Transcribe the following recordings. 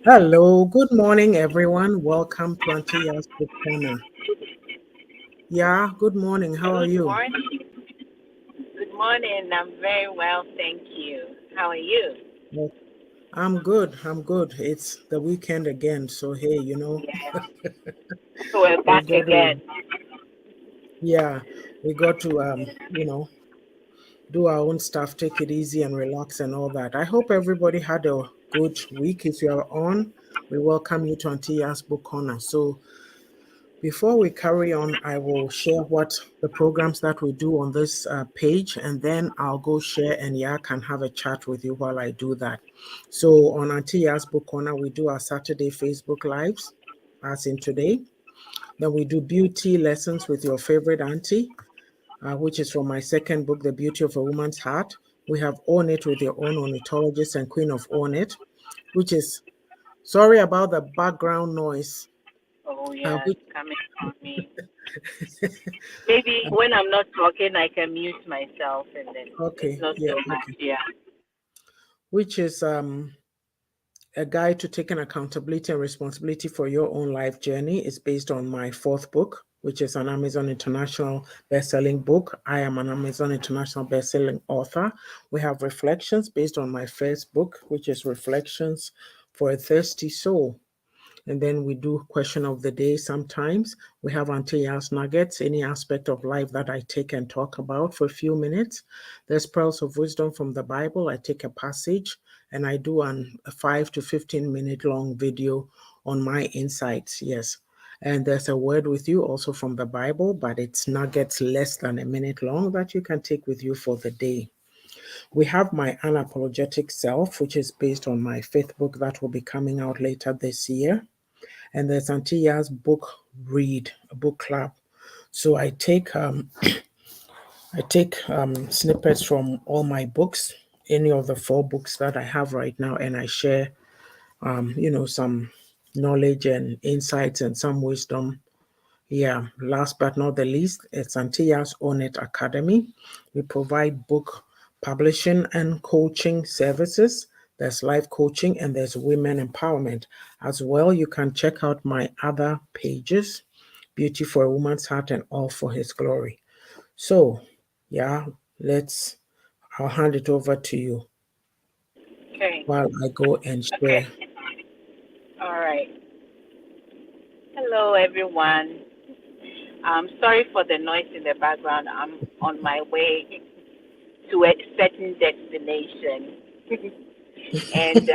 Hello, good morning, everyone. Welcome to Auntie Yaa'S Book Corner. Yeah, good morning. How are Good you? morning. Good morning. I'm very well, thank you. How are you? Well, I'm good. I'm good. It's the weekend again, so hey, Yeah. So we're we back got to, again. yeah, we got to, do our own stuff, take it easy and relax and all that. I hope everybody had a good week. If you are on, we welcome you to Auntie Yaa'S Book Corner. So before we carry on, I will share what the programs that we do on this page, and then I'll go share and can have a chat with you while I do that. So on Auntie Ya's Book Corner, we do our Saturday Facebook Lives, as in today. Then we do beauty lessons with your favorite auntie, which is from my second book, The Beauty of a Woman's Heart. We have Own It with your own ornithologist and Queen of Own It, which is, sorry about the background noise. Oh Uh, yeah, which, it's coming from me. Maybe when I'm not talking, I can mute myself, and then it's okay, not yeah, so okay. much. Yeah. Which is a guide to taking accountability and responsibility for your own life journey. It's based on my fourth book, which is an Amazon International best-selling book. I am an Amazon International best-selling author. We have reflections based on my first book, which is Reflections for a Thirsty Soul. And then we do question of the day sometimes. We have Auntie Yaa'S Nuggets, any aspect of life that I take and talk about for a few minutes. There's Pearls of Wisdom from the Bible. I take a passage and I do a 5 to 15-minute long video on my insights. Yes. And there's a word with you also from the Bible, but it's nuggets less than a minute long that you can take with you for the day. We have my Unapologetic Self, which is based on my fifth book that will be coming out later this year. And there's Auntie Ya's book read, a book club. So I take snippets from all my books, any of the four books that I have right now, and I share some knowledge and insights and some wisdom. Yeah, last but not the least, it's Auntie Ya's Own It Academy. We provide book publishing and coaching services. There's life coaching and there's women empowerment. As well, you can check out my other pages, Beauty for a Woman's Heart and All for His Glory. So, yeah, I'll hand it over to you Okay. while I go and Okay. share. All right. Hello, everyone. Sorry for the noise in the background. I'm on my way to a certain destination, and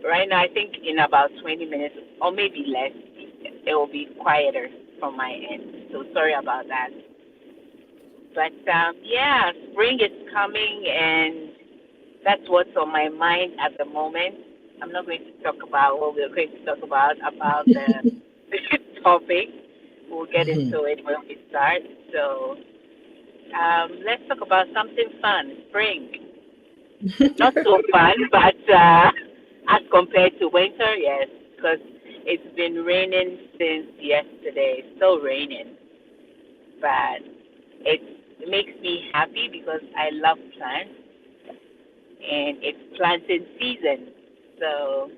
right now, I think in about 20 minutes or maybe less, it will be quieter from my end. So sorry about that. But yeah, spring is coming, and that's what's on my mind at the moment. I'm not going to talk about what we're going to talk about the topic. We'll get into it when we start. So let's talk about something fun. Spring, not so fun, but as compared to winter, yes, because it's been raining since yesterday. It's still raining, but it makes me happy because I love plants and it's planting season. So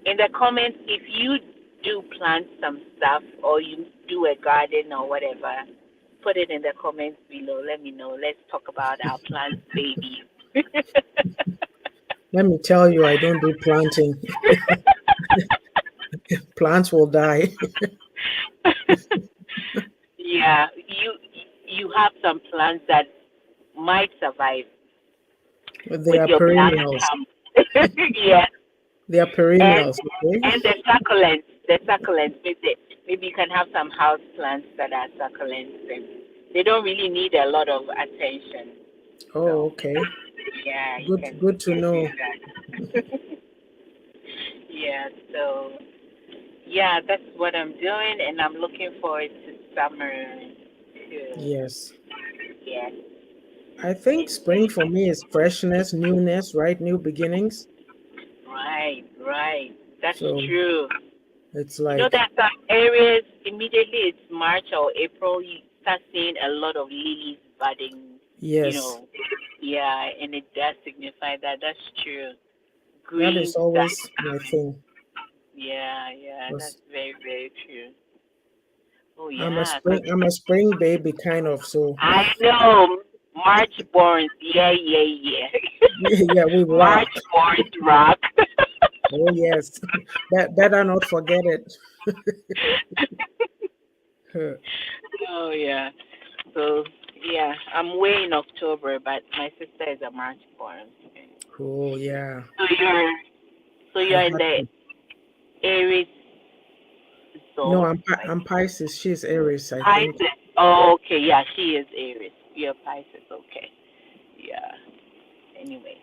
in the comments, if you do plant some stuff or you do a garden or whatever, put it in the comments below. Let me know. Let's talk about our plants, baby. Let me tell you, I don't do planting. Plants will die. Yeah, you have some plants that might survive They with are your plant perennials. camp. Yes, They are and perennials, okay? and the succulents. Maybe you can have some house plants that are succulents, and they don't really need a lot of attention. Oh, So okay. yeah, Good you to can do know. that. Yeah, so yeah, that's what I'm doing, and I'm looking forward to summer too. Yes. Yes, I think spring for me is freshness, newness, right? New beginnings. right, right. That's So true. it's You know like, that some areas immediately it's March or April, you start seeing a lot of lilies budding. You yes, know, Yeah, and it does signify that. That's true. That Green is always stuff. my thing. Yeah, yeah, that's 'Cause very, very true. Oh I'm a yeah, spring 'cause I'm a spring baby kind of, so I know March borns. Yeah, yeah, yeah. yeah, we March rock. borns rock. Oh yes. Better not forget it. Oh yeah. So yeah, I'm way in October, but my sister is a March born. Oh yeah. So you're so I you're in had the to. Aries No, zone, like I'm Pisces. She's Aries, I think. Pisces. Oh, okay, yeah, she is Aries. You're Pisces, okay. Yeah. Anyway,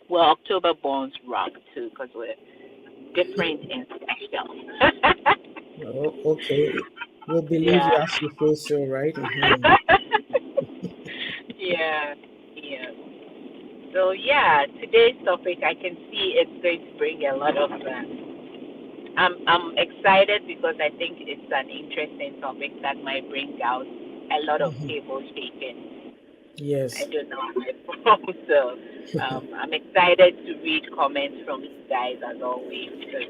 well, October borns rock too, because we're different and special. Oh, okay. We'll believe Yeah. you as you say so, right? Yeah. Yeah. So yeah, today's topic I can see it's going to bring a lot of. I'm excited because I think it's an interesting topic that might bring out a lot of Mhm. table shaking. I Yes. don't know my from. So I'm excited to read comments from you guys as always because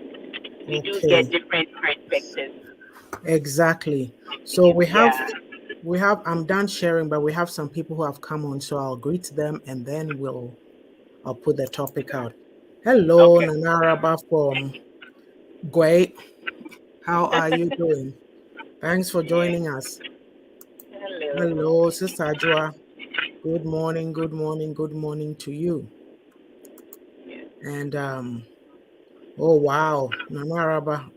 we do get Okay. different perspectives. Exactly. So Yeah. we have I'm done sharing, but we have some people who have come on, so I'll greet them and then I'll put the topic out. Hello, Okay. Nanaraba from Gwe. How are you doing? Thanks for Yeah. joining us. Hello. Hello, Sister Ajua. Good morning, good morning, good morning to you. Yeah. And oh wow, Nanaraba.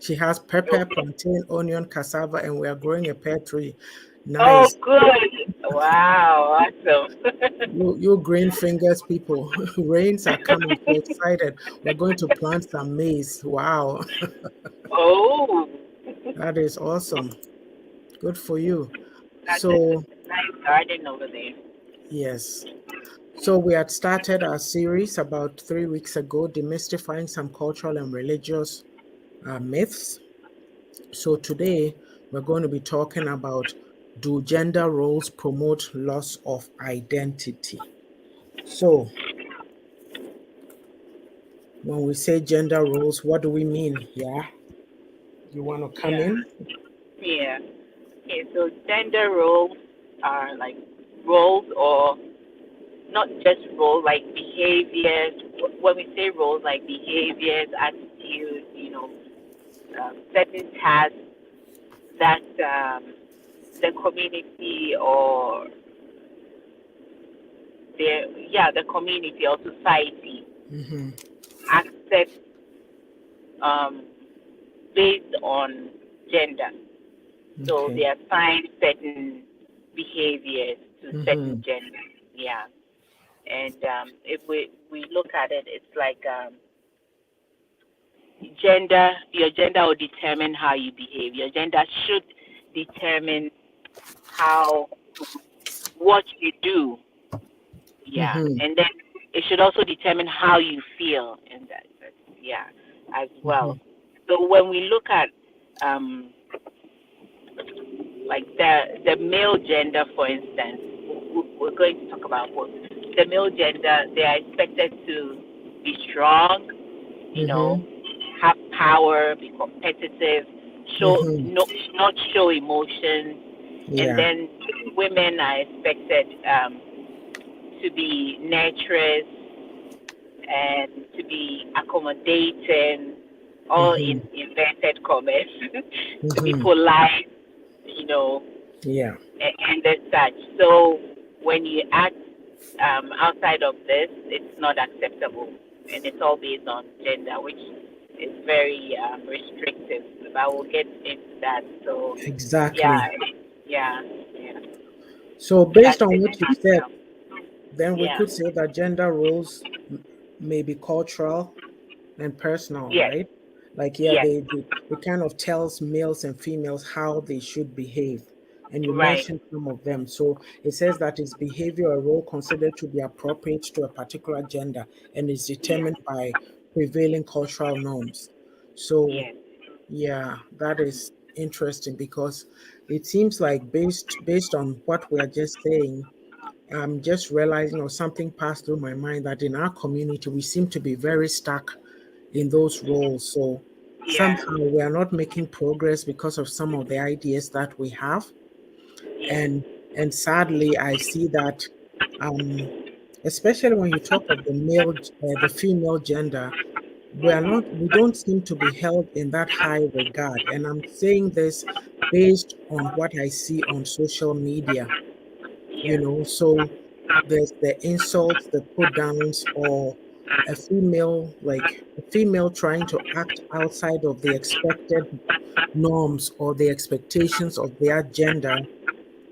She has pepper, Okay. plantain, onion, cassava, and we are growing a pear tree. Oh, Nice. good. Wow. Awesome. You green fingers people, rains are coming. So excited. We're going to plant some maize. Wow, Oh, that is awesome. Good for you. that's a So nice garden over there. yes. So we had started our series about 3 weeks ago, demystifying some cultural and religious myths. So today we're going to be talking about, do gender roles promote loss of identity? So when we say gender roles, what do we mean? Yeah, you want to come Yeah. in? Yeah. Okay, so gender roles are like roles or not just roles, like behaviors. When we say roles, like behaviors, attitudes, certain tasks that the community or the community or society Hmm. accepts um, based on gender. So Okay. they assign certain behaviors to Hmm. certain gender. Yeah. And if we look at it, it's like your gender will determine how you behave. Your gender should determine how, what you do. Yeah. Hmm. And then it should also determine how you feel in that yeah, as Hmm. well. So when we look at um, like the male gender, for instance, we're going to talk about both. The male gender, they are expected to be strong, you know, Hmm. have power, be competitive, show Hmm. no, not show emotions, and Yeah. then women are expected to be nurturers and to be accommodating, all Hmm. in inverted commas, to be Hmm. polite, you know, Yeah. and as such. So when you act outside of this, it's not acceptable, and it's all based on gender, which is very restrictive. But we'll get into that. So yeah, Exactly. yeah, yeah. So That's based on it what in you said, a nutshell. then we Yeah. could say that gender roles may be cultural and personal, Yes. right? Like, yeah, Yes. they kind of tells males and females how they should behave. And you Right. mentioned some of them. So it says that is behavior or role considered to be appropriate to a particular gender and is Yes. determined by prevailing cultural norms. So Yes. yeah, that is interesting because it seems like based on what we are just saying, I'm just realizing, or something passed through my mind, that in our community we seem to be very stuck in those roles. So Yeah. somehow we are not making progress because of some of the ideas that we have. Yeah. And sadly, I see that, um, especially when you talk of the female gender, we don't seem to be held in that high regard. And I'm saying this based on what I see on social media, Yeah. so there's the insults, the put downs, or a female trying to act outside of the expected norms or the expectations of their gender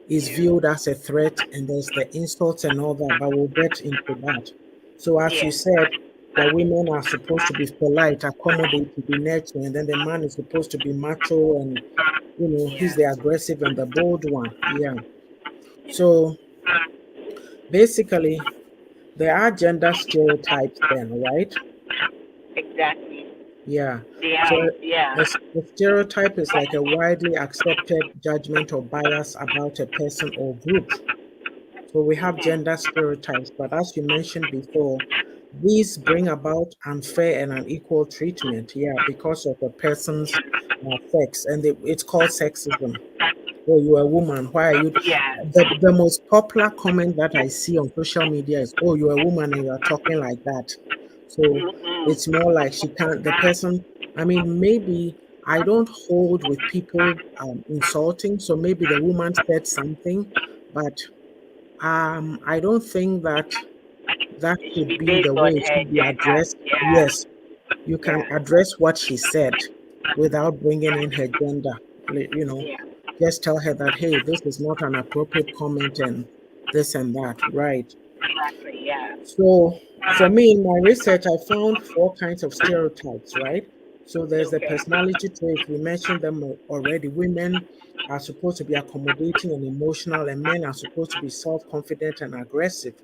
is Yeah. viewed as a threat, and there's the insults and all that, but we'll get into that. So, as you Yeah. said, the women are supposed to be polite, accommodate, to be nurturing, and then the man is supposed to be macho and, he's Yeah. the aggressive and the bold one. Yeah. So, basically, there are gender stereotypes then, right? Exactly. Yeah. They So, are. Yeah. a stereotype is like a widely accepted judgment or bias about a person or group. So we have gender stereotypes, but as you mentioned before, these bring about unfair and unequal treatment, yeah, because of a person's sex, and it's called sexism. Oh, you're a woman. Why are you? Yeah. The most popular comment that I see on social media is, "Oh, you're a woman and you're talking like that." So it's more like she can't. The person. I mean, maybe I don't hold with people insulting. So maybe the woman said something, but I don't think that that It should should be be the based way on it her should be gender. addressed. Yeah. Yes, you can Yeah. address what she said without bringing in her gender. You know, Yeah. just tell her that, hey, this is not an appropriate comment and this and that, right? Exactly. Yeah. So, for me, in my research, I found four kinds of stereotypes, right? So, there's the Okay. personality traits. We mentioned them already. Women are supposed to be accommodating and emotional, and men are supposed to be self confident and aggressive.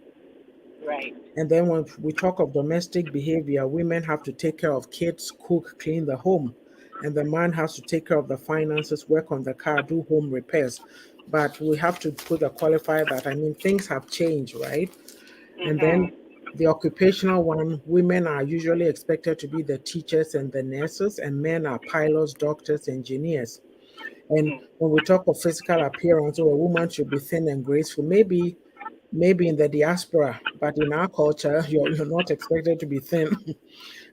Right. And then when we talk of domestic behavior, women have to take care of kids, cook, clean the home. And the man has to take care of the finances, work on the car, do home repairs. But we have to put a qualifier that, I mean, things have changed, right? And then the occupational one, women are usually expected to be the teachers and the nurses, and men are pilots, doctors, engineers. And when we talk of physical appearance, or a woman should be thin and graceful, maybe in the diaspora, but in our culture, you're not expected to be thin.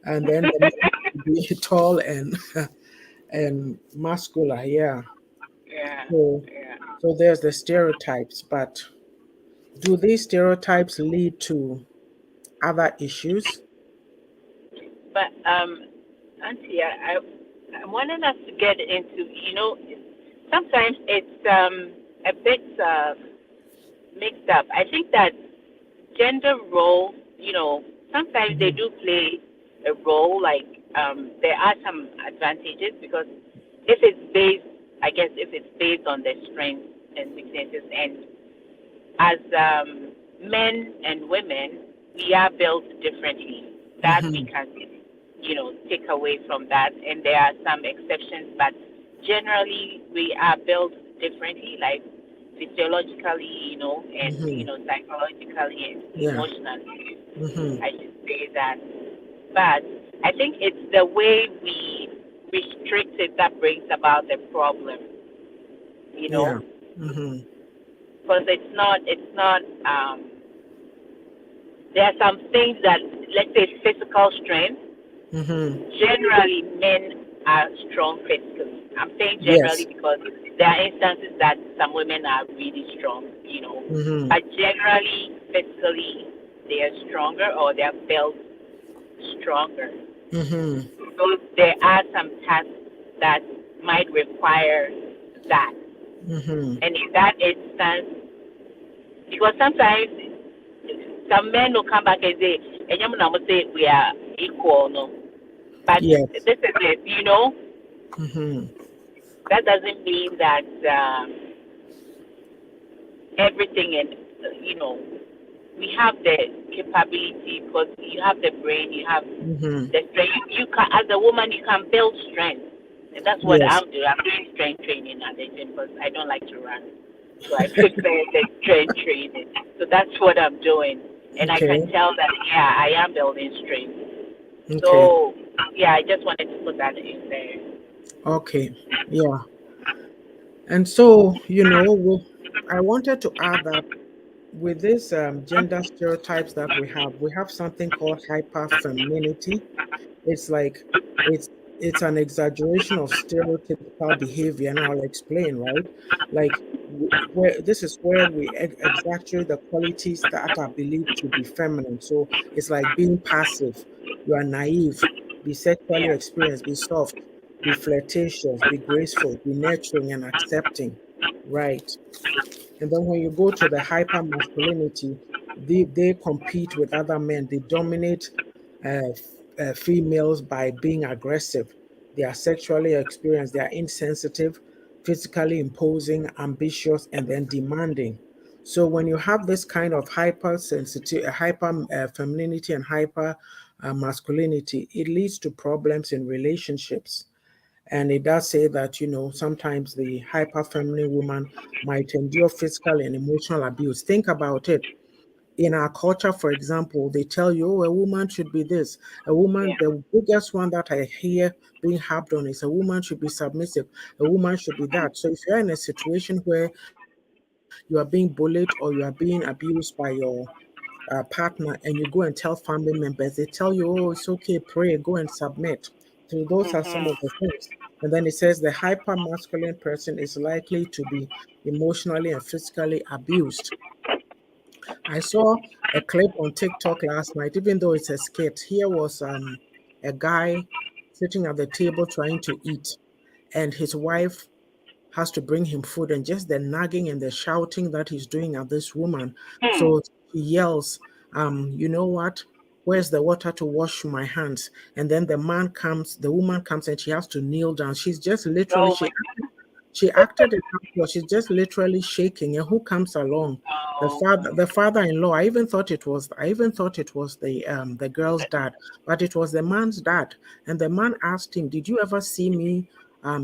And then the man should be tall and muscular. Yeah. Yeah. So Yeah. so there's the stereotypes, but do these stereotypes lead to other issues? But Auntie, I wanted us to get into, sometimes it's a bit mixed up. I think that gender roles, sometimes they Mhm, do play a role. Like there are some advantages because if it's based, I guess if it's based on their strengths and weaknesses, and as men and women, we are built differently. That we mhm, can, take away from that. And there are some exceptions, but generally we are built differently, like physiologically, and mhm. psychologically and Yeah. emotionally. Mhm. I should say that. But I think it's the way we restrict it that brings about the problem, you know, Yeah. Mhm. because it's not. There are some things that, let's say, physical strength. Mhm. Generally, men are strong physically. I'm saying generally Yes. because there are instances that some women are really strong. Mhm. But generally, physically, they are stronger or they are built stronger. Mhm. So there are some tasks that might require that. Mhm. And in that instance, because sometimes some men will come back and say, and I'm not say we are equal, no. But this Yes. is it. Mhm. That doesn't mean that everything and we have the capability because you have the brain, you have Mhm. the strength. You can, as a woman, you can build strength, and that's what Yes. I'm doing. I'm doing strength training at the gym because I don't like to run. So I prepare the strength training. So that's what I'm doing. And I Okay. can tell that, yeah, I am building strength. Okay. So, yeah, I just wanted to put that in there. Okay. Yeah. And so, I wanted to add that with this gender stereotypes that we have something called hyper femininity. It's like it's it's an exaggeration of stereotypical behavior, and I'll explain, right? Like where this is where we exaggerate the qualities that are believed to be feminine. So it's like being passive, you are naive, be sexually Yeah. experienced, be soft, be flirtatious, be graceful, be nurturing and accepting, right? And then when you go to the hyper masculinity, they compete with other men. They dominate females by being aggressive. They are sexually experienced. They are insensitive, physically imposing, ambitious, and then demanding. So when you have this kind of hyper sensitive, hyper femininity and hyper masculinity, it leads to problems in relationships. And it does say that, sometimes the hyper feminine woman might endure physical and emotional abuse. Think about it. In our culture, for example, they tell you, oh, a woman should be this. A woman, Yeah. the biggest one that I hear being harped on is a woman should be submissive. A woman should be that. So if you're in a situation where you are being bullied or you are being abused by your partner and you go and tell family members, they tell you, oh, it's okay, pray, go and submit. So those are some of the Mhm. things. And then it says the hyper masculine person is likely to be emotionally and physically abused. I saw a clip on TikTok last night, even though it's a skit. Here was a guy sitting at the table trying to eat, and his wife has to bring him food, and just the nagging and the shouting that he's doing at this woman. Hmm. So he yells, you know what? Where's the water to wash my hands? And then the woman comes and she has to kneel down. She's just literally, Oh my. she acted it out, but she's just literally shaking. And who comes along? Oh. The father-in-law. I even thought it was the girl's dad, but it was the man's dad. And the man asked him, "Did you ever see me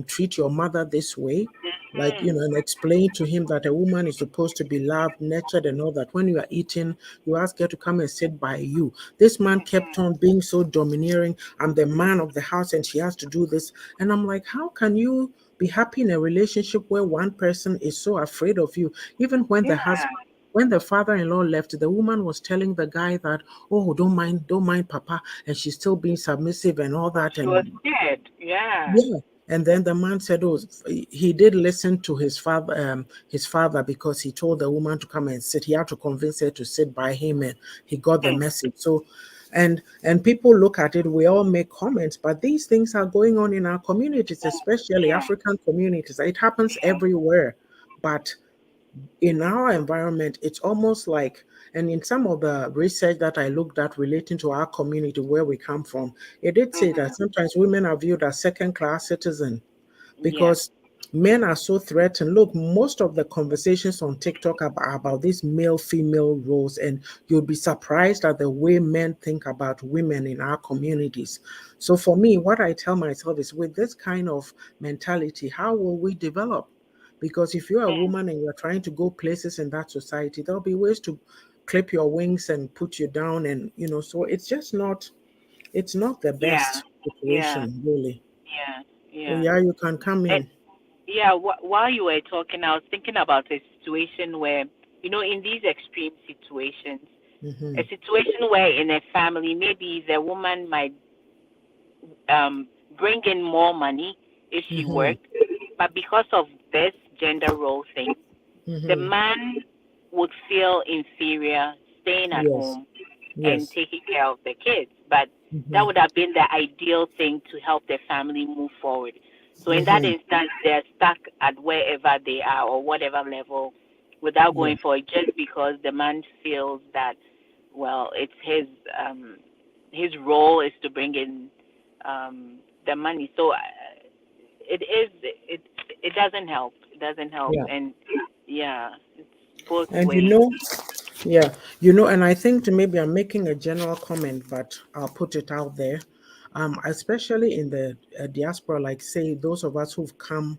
treat your mother this way?" Like, Hmm. and explain to him that a woman is supposed to be loved, nurtured, and all that. When you are eating, you ask her to come and sit by you. This man kept on being so domineering. I'm the man of the house, and she has to do this. And I'm like, how can you be happy in a relationship where one person is so afraid of you? Even Yeah. when the father-in-law left, the woman was telling the guy that, oh, don't mind Papa, and she's still being submissive and all that. She was And scared. Yeah. yeah. And then the man said, "Oh, he did listen to his father because he told the woman to come and sit. He had to convince her to sit by him, and he got the Hmm. message." So, and people look at it. We all make comments, but these things are going on in our communities, especially Yeah. African communities. It happens Yeah. everywhere, but in our environment, it's almost like, and in some of the research that I looked at relating to our community where we come from, it did say that Mhm. sometimes women are viewed as second class citizens Yeah. because men are so threatened. Look, most of the conversations on TikTok about these male female roles, and you'll be surprised at the way men think about women in our communities. So, for me, what I tell myself is with this kind of mentality, how will we develop? Because if you're a Hmm. woman and you're trying to go places in that society, there'll be ways to clip your wings and put you down. And, so it's not the Yeah. best Yeah. situation, really. Yeah. So, Yeah. yeah, you can come And in. yeah, while you were talking, I was thinking about a situation where, in these extreme situations, a Hmm. situation where in a family, maybe the woman might bring in more money if she Hmm. worked, but because of this gender role thing, the Hmm. man would feel inferior staying at Yes. home and Yes. taking care of the kids. But that Hmm. would have been the ideal thing to help the family move forward. So in that Hmm. instance, they're stuck at wherever they are or whatever level without Yeah. going for it just because the man feels that, well, it's his role is to bring in the money. So it is it doesn't help. It doesn't help, Yeah. and yeah, it's both And ways. yeah, and I think maybe I'm making a general comment, but I'll put it out there. Especially in the diaspora, like say those of us who've come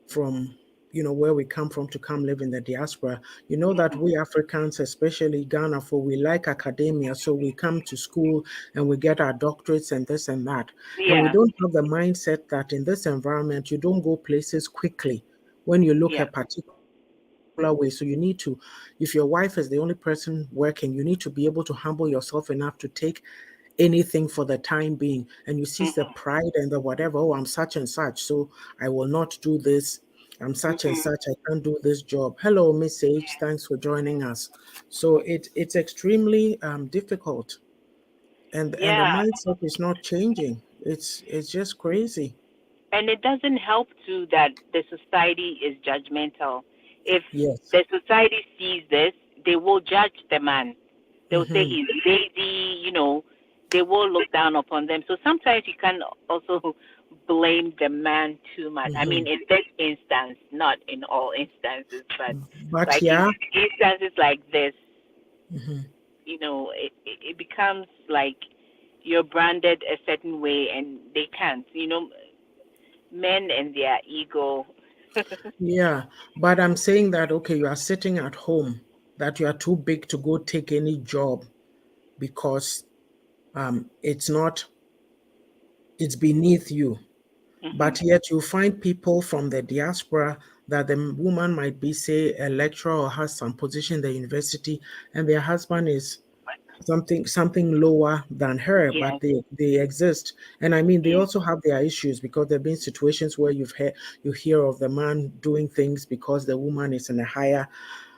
from where we come from to come live in the diaspora. You know that we Africans, especially Ghana, for we like academia, so we come to school and we get our doctorates and this and that. And we Yeah. don't have the mindset that in this environment, you don't go places quickly when you look Yeah. a particular way. So you need to, if your wife is the only person working, you need to be able to humble yourself enough to take anything for the time being. And you see the Mhm. pride and the whatever, oh, I'm such and such, so I will not do this. I'm such and Mhm. such, I can't do this job. Hello, Miss H, thanks for joining us. So it's extremely difficult, and the Yeah. mindset is not changing. It's just crazy. And it doesn't help too that the society is judgmental. If Yes. the society sees this, they will judge the man. They will say Mm-hmm. he's lazy, they will look down upon them. So sometimes you can also blame the man too much. I Mm-hmm. mean, in this instance, not in all instances, but But like in yeah. instances like this, Mm-hmm. it becomes like you're branded a certain way and they can't, men and their ego. Yeah, but I'm saying that okay, you are sitting at home, that you are too big to go take any job because it's not, it's beneath you. Mhm. But yet you find people from the diaspora that the woman might be, say, a lecturer or has some position in the university, and their husband is something lower than her, but Yes. they exist. And I mean, they Yes. also have their issues because there have been situations where you hear of the man doing things because the woman is in a higher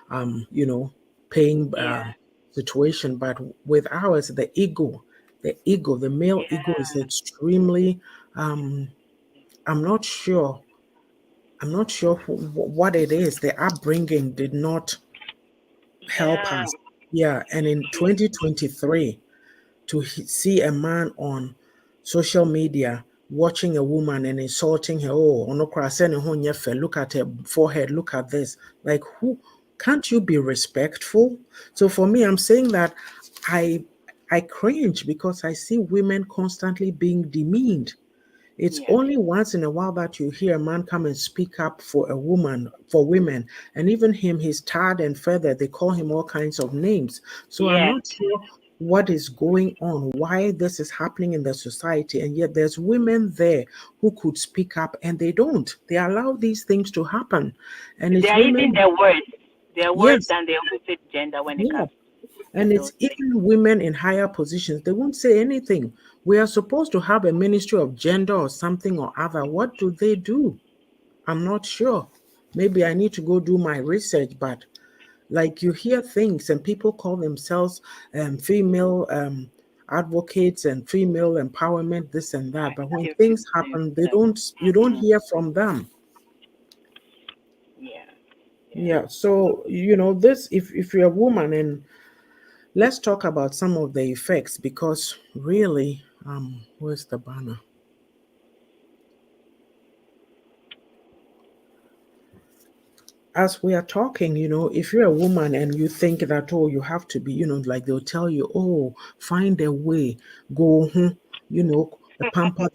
um, you know, paying Yeah. situation. But with ours, the male ego is Yeah. extremely. Um, I'm not sure. I'm not sure what it is. The upbringing did not help Yeah. us. Yeah, and in 2023, to see a man on social media watching a woman and insulting her, oh, onokra send ho nyefe, look at her forehead, look at this. Like, who can't you be respectful? So for me, I'm saying that I I cringe because I see women constantly being demeaned. It's Yeah. only once in a while that you hear a man come and speak up for a woman, for women, and even him, he's tarred and feathered. They call him all kinds of names. So I'm Yes. not sure what is going on, why this is happening in the society, and yet there's women there who could speak up and they don't. They allow these things to happen, and They it's are even women. their worse. They are worse Yes, than the opposite gender when it yeah. comes to And those it's things. even women in higher positions. They won't say anything. We are supposed to have a ministry of gender or something or other. What do they do? I'm not sure. Maybe I need to go do my research, but like you hear things and people call themselves female advocates and female empowerment, this and that. But when things happen, you don't Mm-hmm. hear from them. Yeah. Yeah. Yeah. So, this, if you're a woman, and let's talk about some of the effects because really, where's the banner? As we are talking, if you're a woman and you think that, oh, you have to be, like they'll tell you, oh, find a way, go home, pamper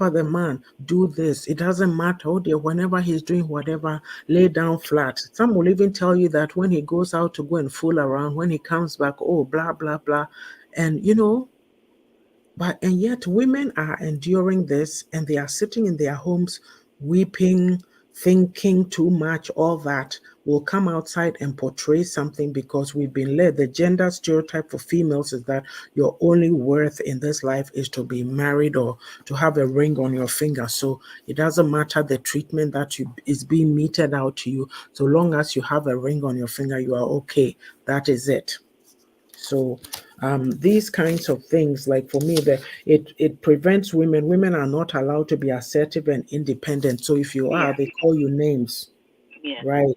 the man, do this. It doesn't matter. Oh, dear, whenever he's doing whatever, lay down flat. Some will even tell you that when he goes out to go and fool around, when he comes back, oh, blah, blah, blah. And, and yet women are enduring this and they are sitting in their homes weeping, thinking too much, all that will come outside and portray something because we've been led. The gender stereotype for females is that your only worth in this life is to be married or to have a ring on your finger. So it doesn't matter the treatment that is being meted out to you. So long as you have a ring on your finger, you are okay. That is it. So these kinds of things, like for me, it prevents women. Women are not allowed to be assertive and independent. So if you are, Yeah. they call you names, Yeah. right?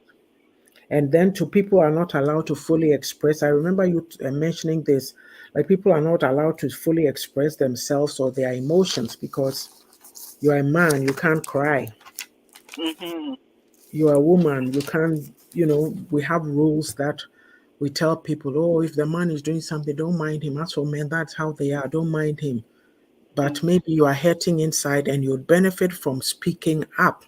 And then to people are not allowed to fully express. I remember you mentioning this, like people are not allowed to fully express themselves or their emotions because you're a man, you can't cry. Mhm. You're a woman, you can't. We have rules that we tell people, oh, if the man is doing something, don't mind him. As for men, that's how they are. Don't mind him. But Mhm. maybe you are hurting inside and you'd benefit from speaking up.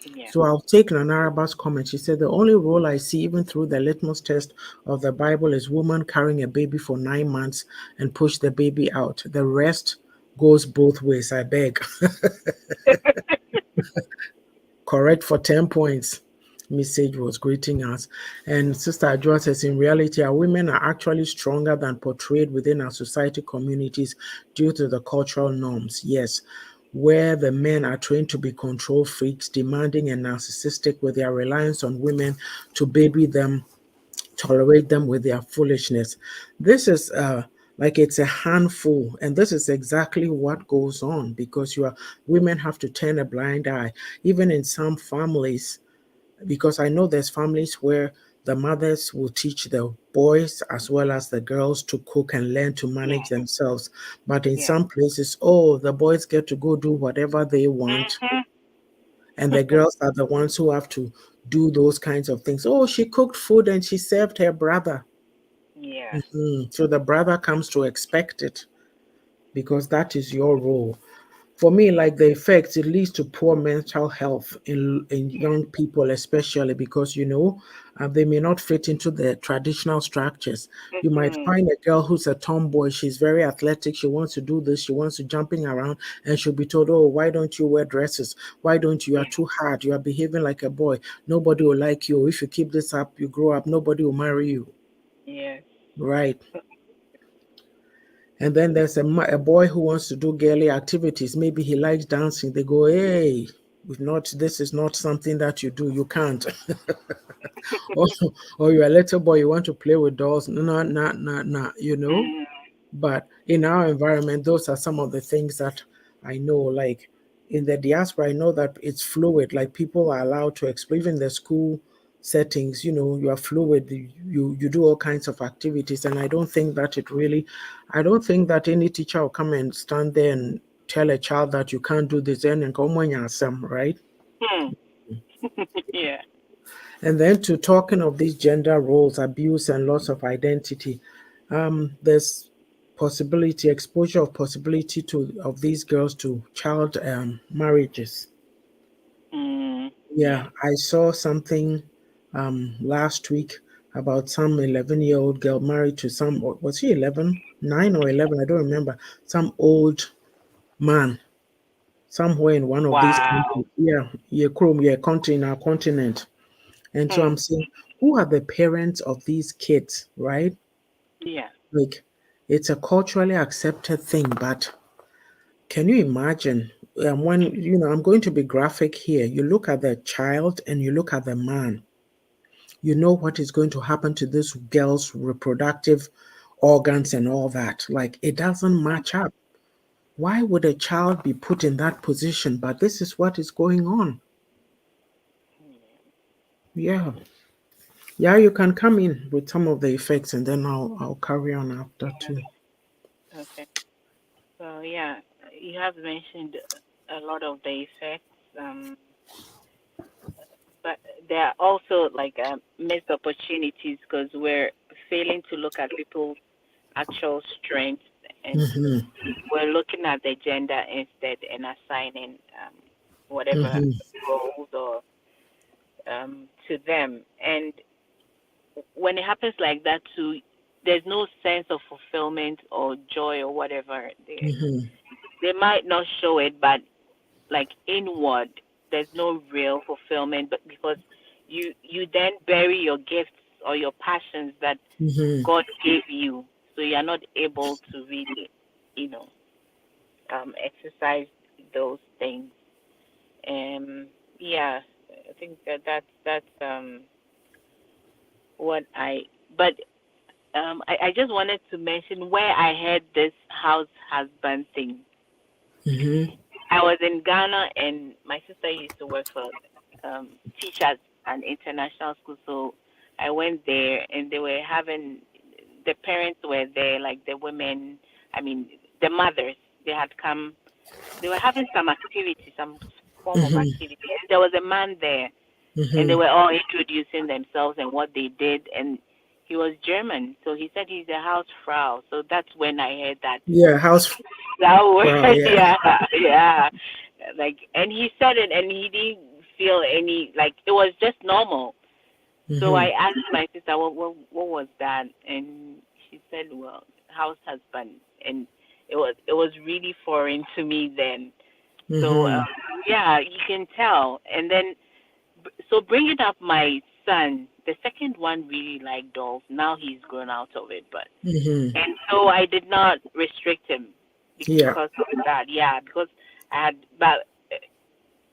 Yeah. So I'll take Nana Araba's comment. She said, the only role I see, even through the litmus test of the Bible, is woman carrying a baby for 9 months and push the baby out. The rest goes both ways, I beg. Correct for 10 points. Message was greeting us. And Sister Adjoa says, in reality, our women are actually stronger than portrayed within our society communities due to the cultural norms. Yes, where the men are trained to be control freaks, demanding and narcissistic with their reliance on women to baby them, tolerate them with their foolishness. This is like it's a handful, and this is exactly what goes on because women have to turn a blind eye, even in some families, because I know there's families where the mothers will teach the boys as well as the girls to cook and learn to Yeah. manage themselves. But in Yeah. some places, oh, the boys get to go do whatever they want, Mhm. and the girls are the ones who have to do those kinds of things. Oh, she cooked food and she served her brother. Yeah. So the brother comes to expect it because that is your role. For me, like the effects, it leads to poor mental health in Yeah. young people, especially because they may not fit into the traditional structures. You might Mhm. find a girl who's a tomboy. She's very athletic. She wants to do this. She wants to jumping around, and she'll be told, "Oh, why don't you wear dresses? Why don't you? You are Yeah. too hard. You are behaving like a boy. Nobody will like you. If you keep this up, you grow up. Nobody will marry you." Yes. Right. And then there's a boy who wants to do girly activities. Maybe he likes dancing. They go, hey, this is not something that you do. You can't. or, or you're a little boy, you want to play with dolls. No, no, no, no, no. Mm. But in our environment, those are some of the things that I know. Like in the diaspora, I know that it's fluid. Like people are allowed to explore, even the school settings. You are fluid. You do all kinds of activities, and I don't think that any teacher will come and stand there and tell a child that you can't do this. And come on, right? Hmm. Yeah. And then to talking of these gender roles, abuse and loss of identity, there's exposure of possibility of these girls to child marriages. Mm. Yeah, Yeah. I saw something last week about some 11-year-old girl married to was he 11, 9 or 11? I don't remember. Some old man somewhere in one of these Wow. countries. Yeah, yeah, Chrome, yeah, country in our continent. And so Hmm. I'm saying, who are the parents of these kids, right? Yeah. Like, it's a culturally accepted thing, but can you imagine when, I'm going to be graphic here. You look at the child and you look at the man, you know what is going to happen to this girl's reproductive organs and all that. Like, it doesn't match up. Why would a child be put in that position? But this is what is going on. Yeah. Yeah, you can come in with some of the effects and then I'll carry on after too. Okay. So yeah, you have mentioned a lot of the effects, but there are also like missed opportunities because we're failing to look at people's actual strengths, and Mm-hmm. we're looking at the gender instead and assigning whatever Mm-hmm. roles or to them. And when it happens like that too, there's no sense of fulfillment or joy or whatever. Mm-hmm. They might not show it, but like inward, there's no real fulfillment. But because you then bury your gifts or your passions that Mm-hmm. God gave you, so you're not able to really, you know, exercise those things. Yeah, I think that's what I. But I just wanted to mention where I heard this house husband thing. Mm-hmm. I was in Ghana, and my sister used to work for teach at an international school. So I went there, and they were having the parents were there, like the women. I mean, the mothers. They had come. They were having some activity, some form of Mm-hmm. activity. And there was a man there, and they Mm-hmm. were all introducing themselves and what they did. And he was German, so he said he's a Hausfrau. So that's when I heard that Yeah, house that word. wow, yeah. Yeah, yeah. Like, and he said it, and he didn't feel any like it was just normal. So I Mm-hmm. asked my sister, what was that? And she said, well, house husband, and it was really foreign to me then. So Mm-hmm. yeah, you can tell. And then so bringing up my son, the second one really liked dolls. Now he's grown out of it, but Mm-hmm. and so I did not restrict him Yeah. because of that. Yeah, because I had, but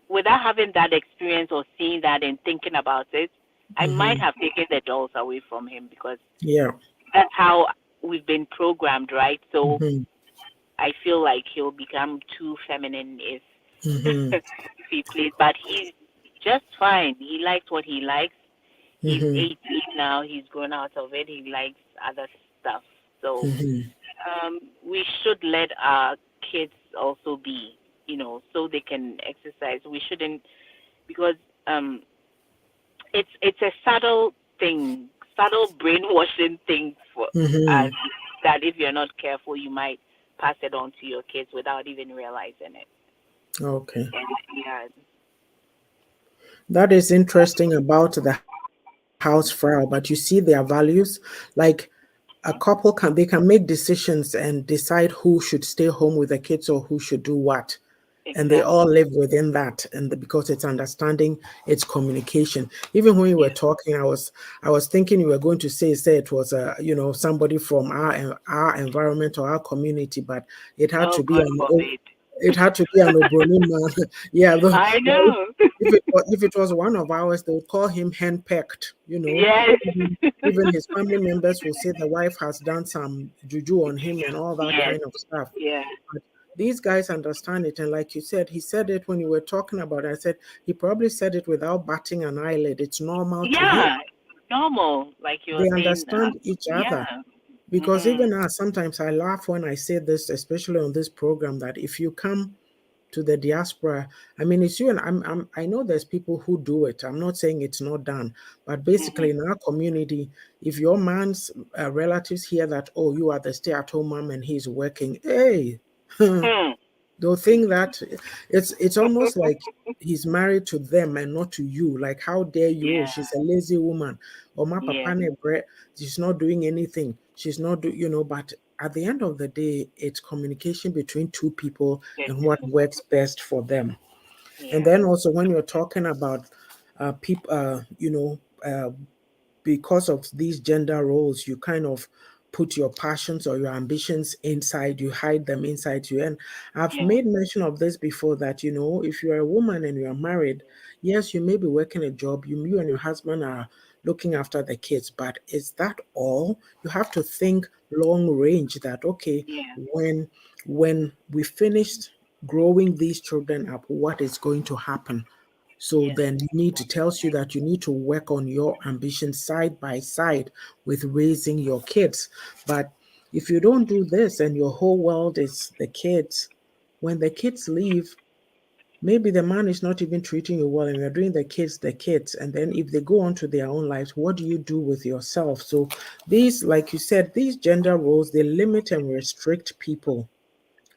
without having that experience or seeing that and thinking about it, I might Mm-hmm. have taken the dolls away from him because Yeah. that's how we've been programmed, right? So Mm-hmm. I feel like he'll become too feminine if Mm-hmm. if he plays, but he's just fine. He likes what he likes. He's Mm-hmm. 18 now. He's grown out of it. He likes other stuff. So Mm-hmm. we should let our kids also be, so they can exercise. We shouldn't because um, it's a subtle thing, subtle brainwashing thing for us Mm-hmm. that if you're not careful, you might pass it on to your kids without even realizing it. Okay. And yeah, That is interesting about the house file, but you see their values. Like a couple can make decisions and decide who should stay home with the kids or who should do what, and they all exactly. live within that, and because it's understanding, it's communication. Even when you were Yeah. talking, I was thinking you were going to say it was somebody from our environment or our community, but it had Oh, to be God forbid. an Obroni man. Yeah, I but know. if it was one of ours, they would call him henpecked. Yes. Even his family members will say the wife has done some juju on him and all that Yes. kind of stuff. Yeah. But these guys understand it. And like you said, he said it when you were talking about it. I said he probably said it without batting an eyelid. It's normal to him. Yeah. Normal, like you were They saying. understand each other. Yeah. Because Mhm. even us, sometimes I laugh when I say this, especially on this program, that if you come to the diaspora, I mean, it's you and I know there's people who do it. I'm not saying it's not done, but basically Mhm. in our community, if your man's relatives hear that, oh, you are the stay-at-home mom and he's working, hey, Hmm. they'll think that it's almost like he's married to them and not to you. Like, how dare you? Oh, Yeah. she's a lazy woman. Or my Yeah. papa never, she's not doing anything. She's not but at the end of the day, it's communication between two people and what Definitely. works best for them. And Yeah. then also when you're talking about people, because of these gender roles, you kind of put your passions or your ambitions inside, you hide them inside you. And I've Yeah. made mention of this before that, if you're a woman and you're married, yes, you may be working a job, you and your husband are looking after the kids, but is that all? You have to think long range that, okay, Yeah. when we finished growing these children up, what is going to happen? So Yes. then you need to tells you that you need to work on your ambition side by side with raising your kids. But if you don't do this and your whole world is the kids, when the kids leave, maybe the man is not even treating you well and you're doing the kids. And then if they go on to their own lives, what do you do with yourself? So these, like you said, these gender roles, they limit and restrict people.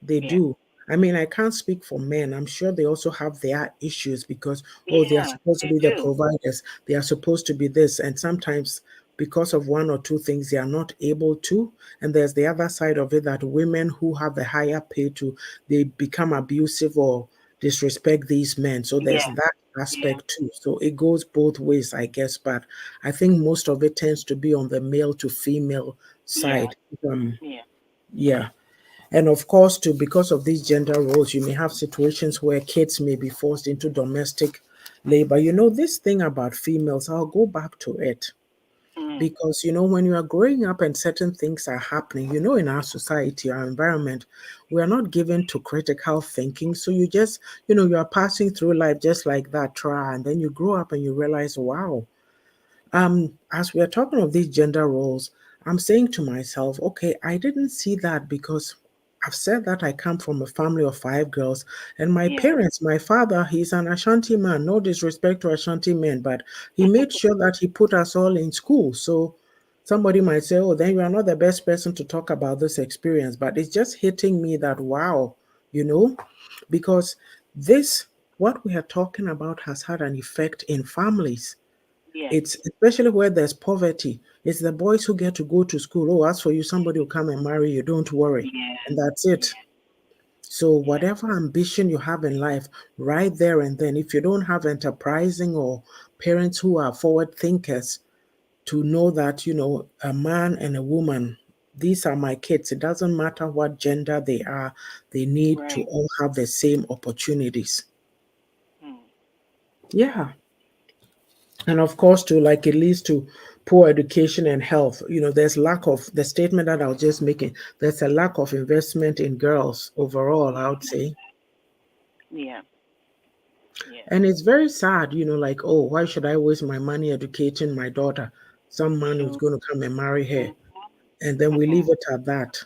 They Yeah. do. I mean, I can't speak for men. I'm sure they also have their issues because, oh, they are Yeah. supposed to They be the do. providers. They are supposed to be this. And sometimes, because of one or two things, they are not able to. And there's the other side of it that women who have the higher pay to, they become abusive or disrespect these men. So there's Yeah. that Yeah. aspect too. So it goes both ways, I guess. But I think most of it tends to be on the male to female Yeah. side. Um, Yeah. yeah. And of course, too, because of these gender roles, you may have situations where kids may be forced into domestic labor. This thing about females, I'll go back to it. Mm. Because, when you are growing up and certain things are happening, in our society, our environment, we are not given to critical thinking. So you just, you are passing through life just like that, try, and then you grow up and you realize, wow, as we are talking of these gender roles, I'm saying to myself, okay, I didn't see that because I've said that I come from a family of five girls, and my Yeah. parents, my father, he's an Ashanti man. No disrespect to Ashanti men, but he made sure that he put us all in school. So somebody might say, oh, then you are not the best person to talk about this experience, but it's just hitting me that wow, you know, because this. what we are talking about has had an effect in families. Yes. It's especially where there's poverty. It's the boys who get to go to school. Oh, as for you, somebody will come and marry you. Don't worry. Yeah. And that's it. So, Yeah. whatever ambition you have in life, right there and then, if you don't have enterprising or parents who are forward thinkers to know that, a man and a woman, these are my kids. It doesn't matter what gender they are, they need to Right. all have the same opportunities. Mm. Yeah. And of course, to like it leads to poor education and health. There's lack of the statement that I was just making. There's a lack of investment in girls overall, I would say. Yeah. Yeah. And it's very sad, like, oh, why should I waste my money educating my daughter? Some man who's True. going to come and marry her. Mm. And then we Mm-hmm. leave it at that.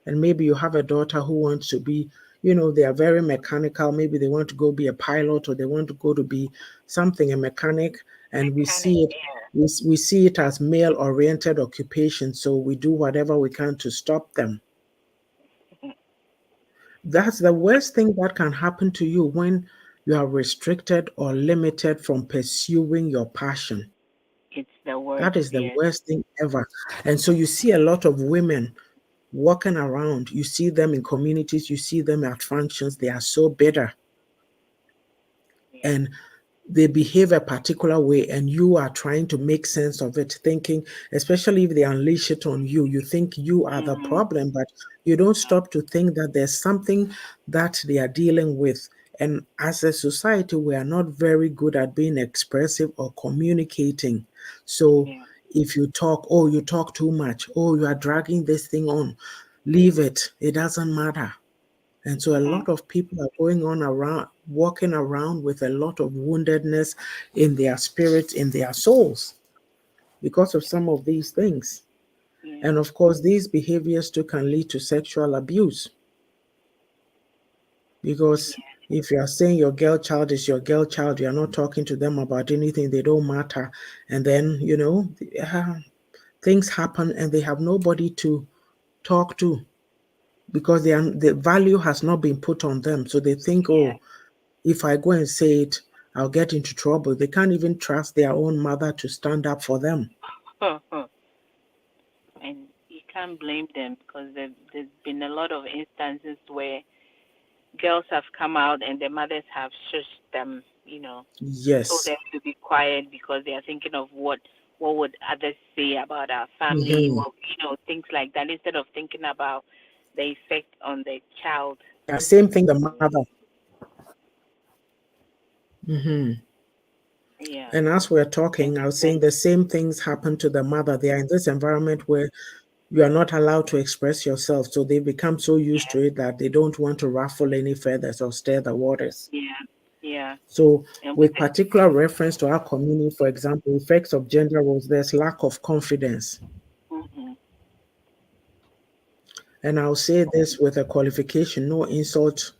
And maybe you have a daughter who wants to be, they are very mechanical. Maybe they want to go be a pilot or they want to go to be something, a mechanic. And we Mechanic. see it, Yeah. we see it as male oriented occupation. So we do whatever we can to stop them. That's the worst thing that can happen to you when you are restricted or limited from pursuing your passion. It's the worst. That is the Yes. worst thing ever. And so you see a lot of women walking around, you see them in communities, you see them at functions, they are so bitter Yeah. and they behave a particular way, and you are trying to make sense of it, thinking, especially if they unleash it on you, you think you are the Mm-hmm. problem, but you don't stop to think that there's something that they are dealing with. And as a society, we are not very good at being expressive or communicating. So Yeah. if you talk, oh, you talk too much, oh, you are dragging this thing on, leave it, it doesn't matter. And so a Mm. lot of people are going on around, walking around with a lot of woundedness in their spirits, in their souls, because of some of these things. Yeah. And of course, these behaviors too can lead to sexual abuse. Because Yeah. if you are saying your girl child is your girl child, you're not talking to them about anything, they don't matter. And then, things happen and they have nobody to talk to because the value has not been put on them. So they think, oh, if I go and say it, I'll get into trouble. They can't even trust their own mother to stand up for them. Yeah. And you can't blame them because there's been a lot of instances where girls have come out and their mothers have shushed them, told Yes. them to be quiet because they are thinking of what would others say about our family, Hmm. things like that, instead of thinking about the effect on the child. Yeah, same thing, the mother. Hmm. Yeah. And as we're And talking, I was saying then the same things happen to the mother. They are in this environment where you are not allowed to express yourself. So they become so used yeah, to it that they don't want to ruffle any feathers or stir the waters. yeah, yeah. So, And with with particular reference to our community, for example, effects of gender roles, there's lack of confidence. mm-hmm, And I'll say this with a qualification, no insult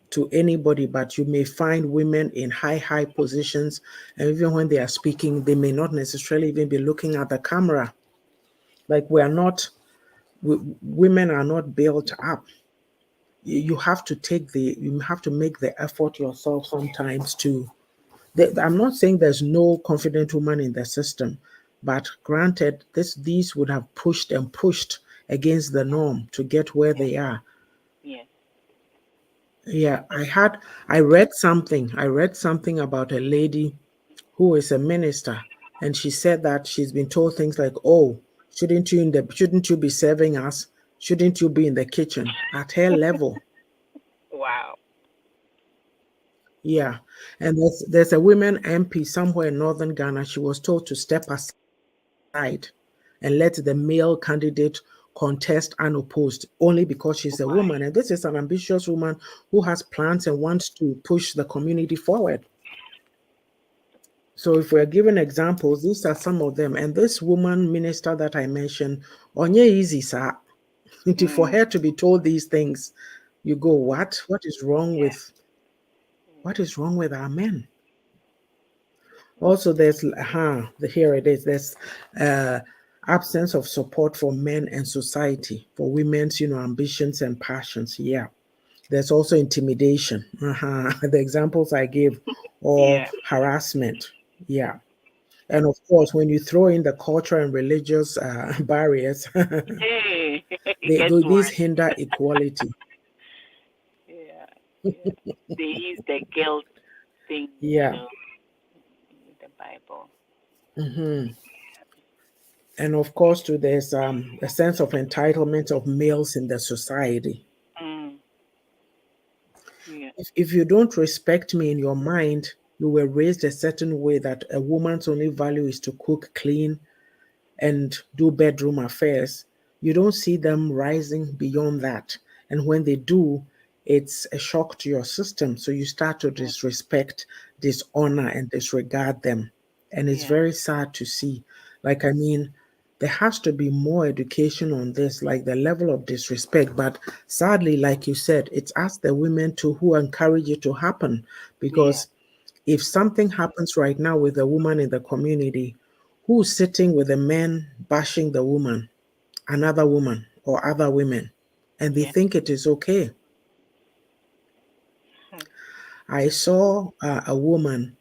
to anybody, but you may find women in high positions, and even when they are speaking, they may not necessarily even be looking at the camera. Like we are not, women are not built up. You have to you have to make the effort yourself sometimes to. I'm not saying there's no confident woman in the system, but granted, these would have pushed and pushed against the norm to get where yeah, they are. yeah. Yeah, I read something about a lady who is a minister, and she said that she's been told things like, "Oh, shouldn't you be serving us? Shouldn't you be in the kitchen?" At her level. Wow. Yeah. And there's a women MP somewhere in northern Ghana. She was told to step aside and let the male candidate contest unopposed only because she's a woman. And Why? this is an ambitious woman who has plans and wants to push the community forward. So if we're given examples, these are some of them. And this woman minister that I mentioned, onye easy, sir. For Mm, her to be told these things, you go, what? yeah. What is wrong with our men? Also, here it is. There's uh, absence of support for men and society, for women's, ambitions and passions. Yeah. There's also intimidation. The examples I gave, or Yeah. harassment. Yeah. And of course, when you throw in the cultural and religious barriers, Hey, it gets these worse. hinder equality. Yeah. Yeah. They use the guilt thing, Yeah. in the Bible. Hmm. And of course, too, there's a sense of entitlement of males in the society. Mm. Yeah. If you don't respect me in your mind, you were raised a certain way that a woman's only value is to cook, clean, and do bedroom affairs. You don't see them rising beyond that. And when they do, it's a shock to your system. So you start to Mm. disrespect, dishonor, and disregard them. And it's Yeah. very sad to see. Like, I mean, there has to be more education on this, like the level of disrespect. But sadly, like you said, it's us, the women, too, who encourage it to happen. Yeah. Because if something happens right now with a woman in the community, who's sitting with a man bashing the woman, another woman, or other women, and they Yeah. think it is okay? Hmm. I saw a woman,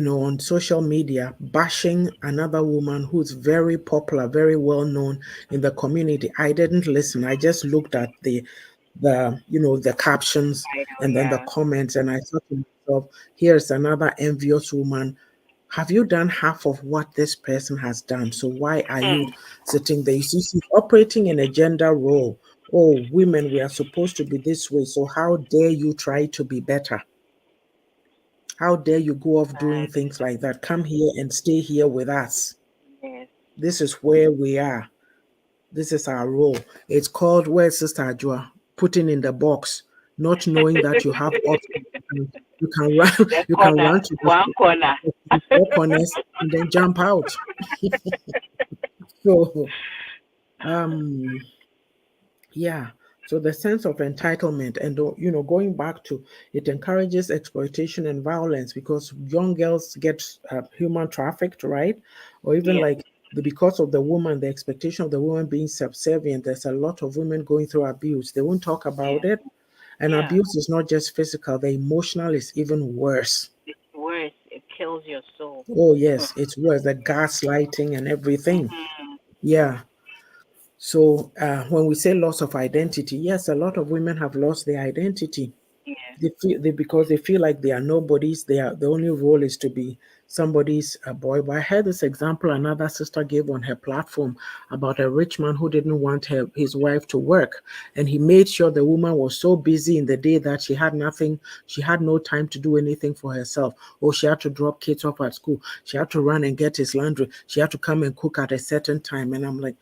on social media bashing another woman who's very popular, very well known in the community. I didn't listen. I just looked at the captions I know. and then the Yeah. comments, and I thought to myself, here's another envious woman. Have you done half of what this person has done? So why are you Hmm. sitting there? You see, she's operating in a gender role. Oh, women, we are supposed to be this way. So how dare you try to be better? How dare you go off doing Bad. things like that? Come here and stay here with us. Yes. This is where we are. This is our role. It's called, where's Sister Ajua? Putting in the box, not knowing that you have options. You can run, The you can corner. run to One corner. the four corners and then jump out. So um yeah, so the sense of entitlement, and going back to, it encourages exploitation and violence because young girls get human trafficked, right? Or even Yeah. like because of the woman, the expectation of the woman being subservient, there's a lot of women going through abuse. They won't talk Yeah. about it. And Yeah. abuse is not just physical, the emotional is even worse. It's worse. It kills your soul. Oh yes, it's worse, the gaslighting and everything. Mm-hmm. Yeah. So when we say loss of identity, yes, a lot of women have lost their identity. Yeah. Because they feel like they are nobodies. The only role is to be somebody's boy. But I heard this example another sister gave on her platform about a rich man who didn't want his wife to work, and he made sure the woman was so busy in the day that she had nothing. She had no time to do anything for herself. Or she had to drop kids off at school. She had to run and get his laundry. She had to come and cook at a certain time. And I'm like,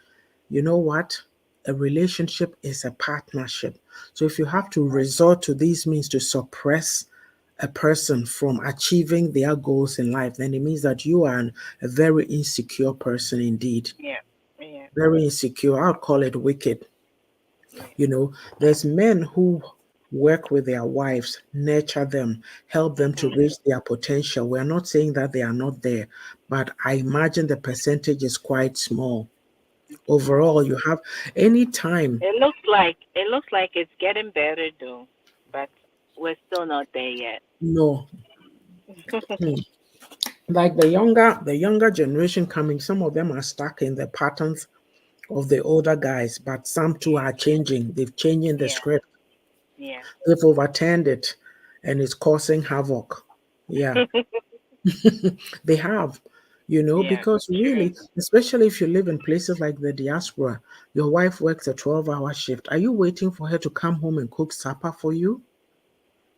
you know what? A relationship is a partnership. So if you have to resort to these means to suppress a person from achieving their goals in life, then it means that you are a very insecure person indeed. Yeah. Yeah. Very insecure. I'd call it wicked. Yeah. There's men who work with their wives, nurture them, help them to Mm-hmm. reach their potential. We're not saying that they are not there, but I imagine the percentage is quite small. Small. Overall, you have any time. It looks like it's getting better though, but we're still not there yet. No. Hmm. Like the younger generation coming, some of them are stuck in the patterns of the older guys, but some too are changing. They've changing the Yeah. script. Yeah. They've overturned it, and it's causing havoc. Yeah, they have. Yeah. Because True. really, especially if you live in places like the diaspora, your wife works a 12-hour shift. Are you waiting for her to come home and cook supper for you?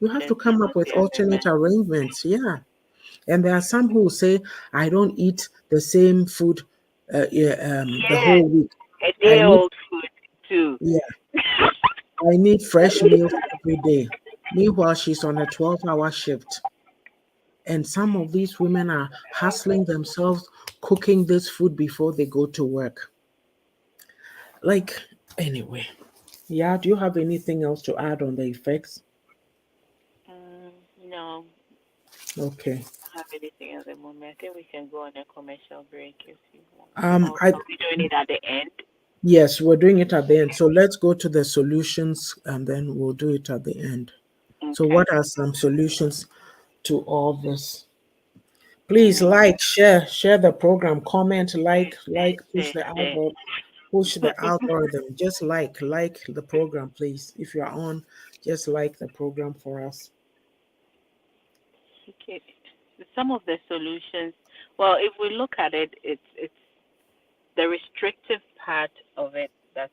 You have to Then she come up must with be alternate available. arrangements. Yeah. And there are some who say, I don't eat the same food yeah, the Yes. whole week. A I day need, old food too. yeah, I need fresh meals every day. Meanwhile, she's on a 12-hour shift. And some of these women are hustling themselves, cooking this food before they go to work. Like, anyway. Yeah, do you have anything else to add on the effects? Mm, no, Okay. I don't have anything at the moment. I think we can go on a commercial break if you want. Um, Or I are we doing it at the end? Yes, we're doing it at the end. So let's go to the solutions and then we'll do it at the end. So, Okay. what are some solutions to all this? Please Mm. share the program, comment, Say, push say, the say. algorithm, push the algorithm. Just like the program, please. If you're on, just like the program for us. Okay. Some of the solutions. Well, if we look at it, it's the restrictive part of it that's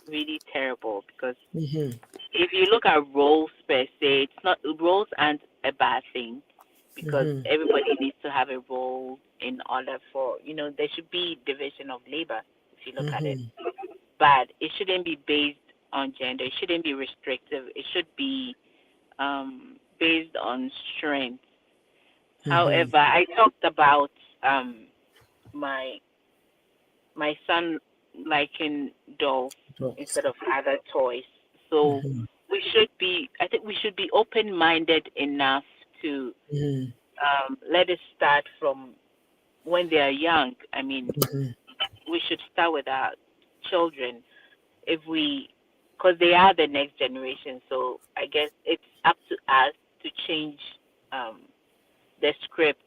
really terrible because Mm-hmm, if you look at roles per se, it's not roles aren't a bad thing because mm-hmm, everybody needs to have a role in order for there should be division of labor if you look at it, mm-hmm, but it shouldn't be based on gender. It shouldn't be restrictive. It should be based on strength. mm-hmm. However, I talked about um, my my son liking dolls Talks. instead of other toys. So Mm-hmm, I think we should be open minded enough to mm-hmm, let it start from when they are young. I mean, mm-hmm, we should start with our children if we, because they are the next generation. So I guess it's up to us to change um, the script,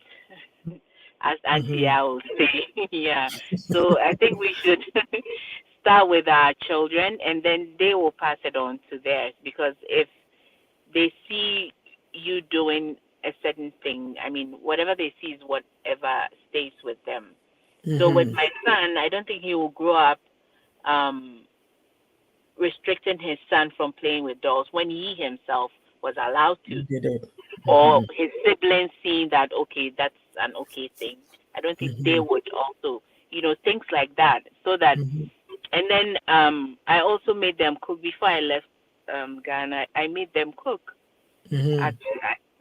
as Auntie mm-hmm, Yaa'S would say. Yeah. So I think we should start with our children, and then they will pass it on to theirs. Because if they see you doing a certain thing, I mean, whatever they see is whatever stays with them. So with mm-hmm. my son, I don't think he will grow up um, restricting his son from playing with dolls when he himself was allowed to, You did it. or Mm-hmm, his siblings seeing that okay, that's an okay thing. I don't think they mm-hmm, would also, things like that. So that, mm-hmm, and then I also made them cook before I left Ghana. I made them cook. mm-hmm,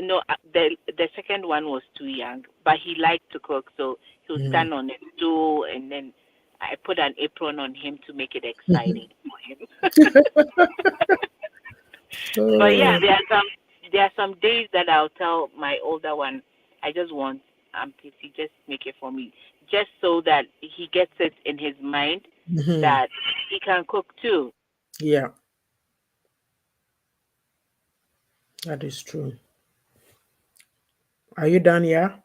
No, the second one was too young, but he liked to cook, so he would mm-hmm. stand on a stool, and then I put an apron on him to make it exciting for him. But yeah, Oh, there are some days that I'll tell my older one, I just want PC, just make it for me, just so that he gets it in his mind mm-hmm. that he can cook too. Yeah, that is true. Are you done? Yeah.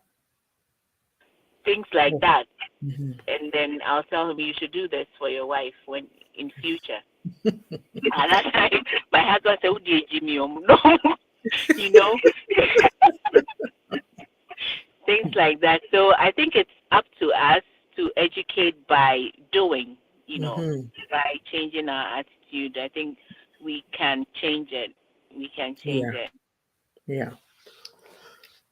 Things like Oh. that, Mm-hmm. and then I'll tell him you should do this for your wife when in future. And that time, my husband said, "Who did Jimmy? No, you know, things like that." So I think it's up to us to educate by doing, Mm-hmm. by changing our attitude. I think we can change it. We can change Yeah. it. Yeah.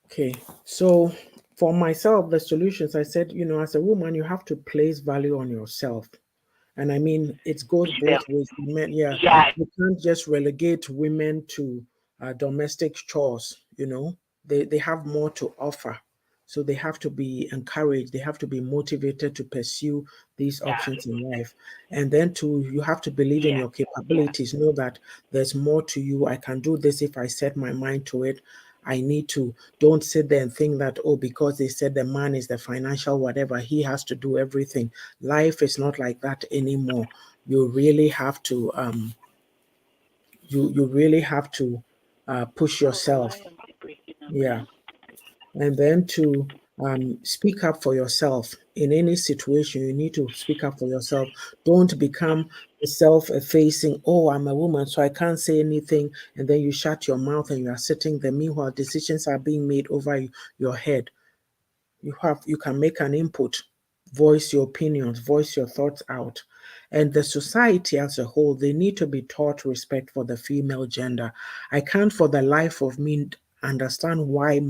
Okay. So for myself, the solutions I said, as a woman, you have to place value on yourself. And I mean, it goes Push them. both ways. Men, yeah, Yeah, you can't just relegate women to domestic chores. They have more to offer, so they have to be encouraged. They have to be motivated to pursue these yeah, options in life, and then you have to believe in yeah, your yeah, capabilities. Know that there's more to you. I can do this if I set my mind to it. I need to. Don't sit there and think that, oh, because they said the man is the financial whatever, he has to do everything. Life is not like that anymore. You really have to you really have to push Oh, why yourself. am I breaking up Yeah. now? And then to speak up for yourself in any situation. You need to speak up for yourself. Don't become self-effacing. Oh, I'm a woman, so I can't say anything. And then you shut your mouth and you are sitting there. Meanwhile, decisions are being made over your head. You can make an input, voice your opinions, voice your thoughts out. And the society as a whole, they need to be taught respect for the female gender. I can't for the life of me understand why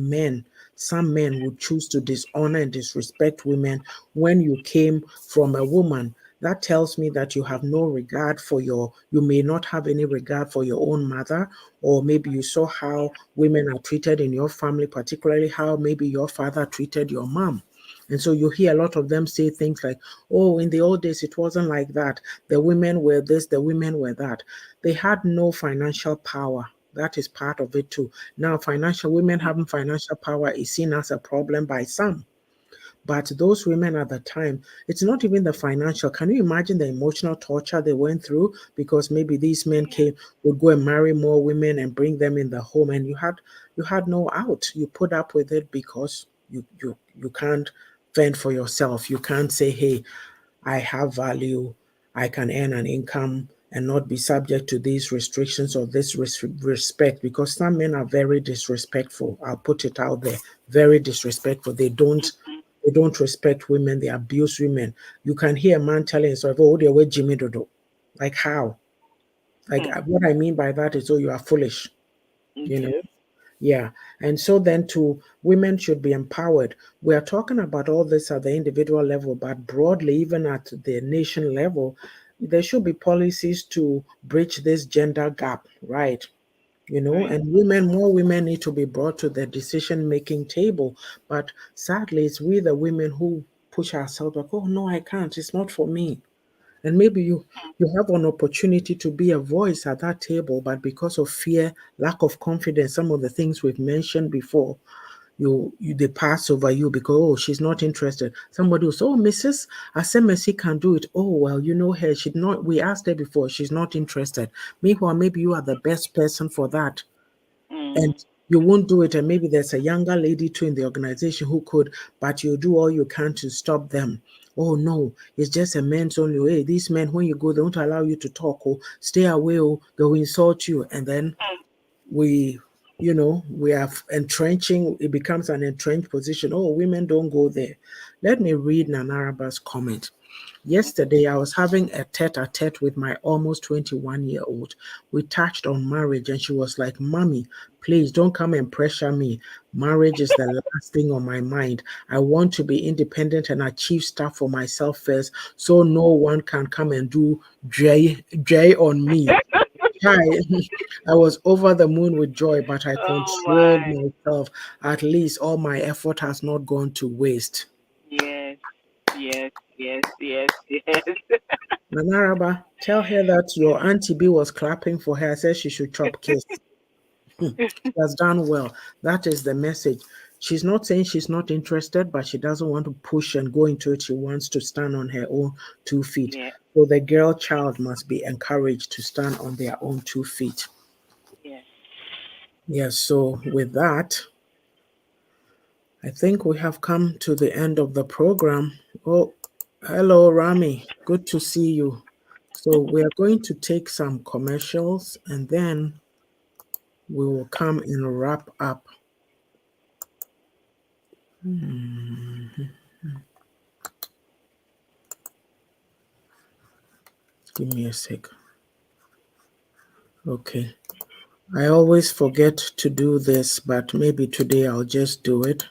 some men would choose to dishonor and disrespect women when you came from a woman. That tells me that you have no regard for you may not have any regard for your own mother, or maybe you saw how women are treated in your family, particularly how maybe your father treated your mom. And so you hear a lot of them say things like, oh, in the old days, it wasn't like that. The women were this, the women were that. They had no financial power. That is part of it too. Now, financial women having financial power is seen as a problem by some. But those women at the time, it's not even the financial. Can you imagine the emotional torture they went through? Because maybe these men Yeah. came, would go and marry more women and bring them in the home, and you had no out. You put up with it because you can't fend for yourself. You can't say, hey, I have value, I can earn an income and not be subject to these restrictions or this respect, because some men are very disrespectful. I'll put it out there, very disrespectful. They don't respect women, they abuse women. You can hear a man telling himself, oh, they're with Jimmy Dodo. Like how? Like Hmm. what I mean by that is, oh, you are foolish, you Yes. know? Yeah. And so then to women should be empowered. We are talking about all this at the individual level, but broadly, even at the nation level, there should be policies to bridge this gender gap, right? Right. And more women need to be brought to the decision making table. But sadly, it's we the women who push ourselves like, oh no, I can't, it's not for me. And maybe you have an opportunity to be a voice at that table, but because of fear, lack of confidence, some of the things we've mentioned before, you they pass over you because, oh, she's not interested. Somebody will say, oh, Mrs. Asemesi can do it. Oh well, you know her, she not we asked her before, she's not interested. Meanwhile, maybe you are the best person for that, and Mm. you won't do it. And maybe there's a younger lady too in the organization who could, but you do all you can to stop them. Oh no, it's just a men's only way. These men, when you go, they won't allow you to talk. Oh, stay away. Oh, they'll insult you. And then we, we are entrenching. It becomes an entrenched position. Oh, women don't go there. Let me read Nanaraba's comment. Yesterday, I was having a tete-a-tete with my almost 21-year-old. We touched on marriage, and she was like, Mommy, please don't come and pressure me. Marriage is the last thing on my mind. I want to be independent and achieve stuff for myself first, so no one can come and do J on me. Hi, I was over the moon with joy, but I Oh controlled my. myself. At least all my effort has not gone to waste. Yes. Yes. Yes. Yes. Yes. Nanaraba, tell her that your Auntie B was clapping for her, said she should chop kiss. She has done well. That is the message. She's not saying she's not interested, but she doesn't want to push and go into it. She wants to stand on her own 2 feet. Yeah. So the girl child must be encouraged to stand on their own 2 feet. Yes. Yes, so with that, I think we have come to the end of the program. Oh, hello, Rami. Good to see you. So we are going to take some commercials and then we will come and wrap up. Mhm. Give me a sec. Okay. I always forget to do this, but maybe today I'll just do it.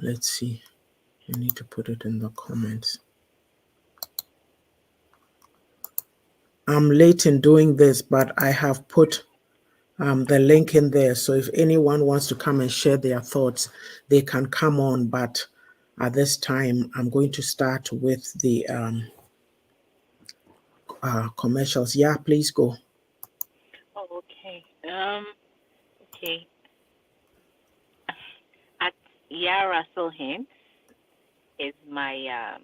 Let's see. I need to put it in the comments. I'm late in doing this, but I have put the link in there. So if anyone wants to come and share their thoughts, they can come on. But at this time, I'm going to start with the commercials. Yeah, please go. Oh, okay. Okay. At Russell Hints is my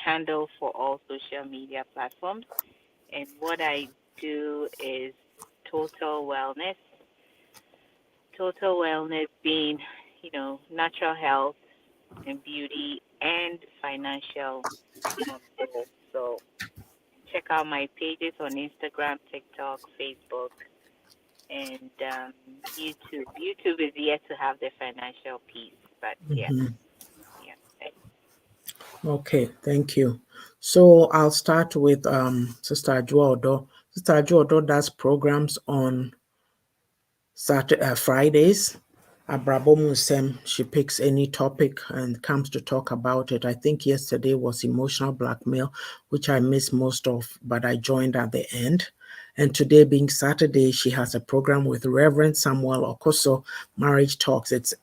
handle for all social media platforms, and what I do is total wellness. Total wellness being, natural health and beauty and financial goals. So check out my pages on Instagram, TikTok, Facebook, and YouTube. YouTube is yet to have the financial piece, but yeah, Mhm. yeah. Okay, thank you. So I'll start with Sister Ajuodo. Sister Ajuodo does programs on Fridays. Abrabomu Sem, she picks any topic and comes to talk about it. I think yesterday was emotional blackmail, which I missed most of, but I joined at the end. And today, being Saturday, she has a program with Reverend Samuel Okoso, Marriage Talks. It's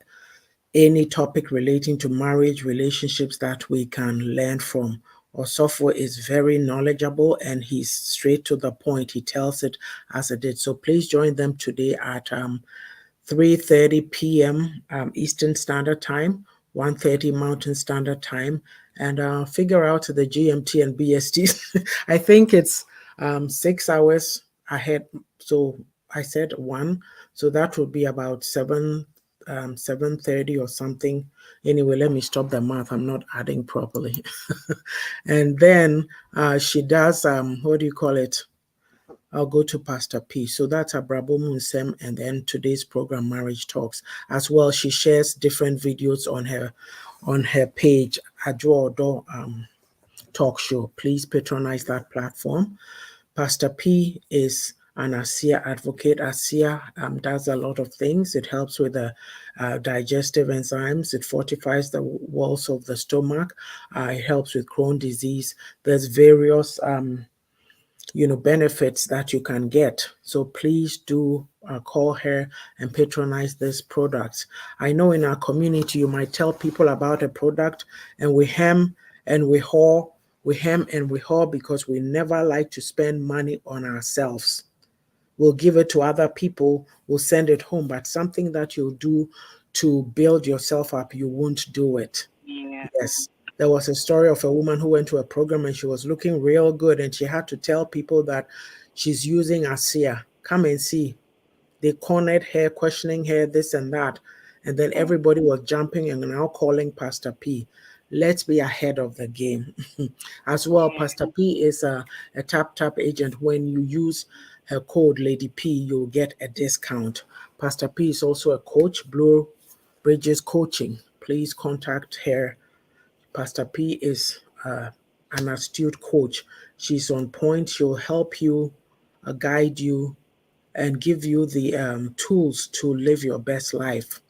any topic relating to marriage, relationships that we can learn from. Osofo is very knowledgeable and he's straight to the point. He tells it as it is. So please join them today at 3:30 p.m. Eastern Standard Time, 1:30 Mountain Standard Time, and figure out the GMT and BST. I think it's 6 hours ahead. So I said 1, so that would be about 7:30 or something. Anyway, let me stop the math. I'm not adding properly. And then she does what do you call it? I'll go to Pastor P. So that's Abrabo Munsem, and then today's program, Marriage Talks. As well, she shares different videos on her page, Ajo Talk Show. Please patronize that platform. Pastor P is an ASEA advocate. ASEA does a lot of things. It helps with the digestive enzymes. It fortifies the walls of the stomach. It helps with Crohn's disease. There's various benefits that you can get. So please do call her and patronize this product. I know in our community you might tell people about a product and we hem and we haw, because we never like to spend money on ourselves. We'll give it to other people, we'll send it home, but something that you'll do to build yourself up, you won't do it. Yeah. Yes. There was a story of a woman who went to a program and she was looking real good and she had to tell people that she's using ASEA. Come and see. They cornered her, questioning her, this and that. And then everybody was jumping and now calling Pastor P. Let's be ahead of the game. As well, Pastor P is a tap agent. When you use her code Lady P, you'll get a discount. Pastor P is also a coach, Blue Bridges Coaching. Please contact her. Pastor P is an astute coach. She's on point. She'll help you, guide you, and give you the tools to live your best life.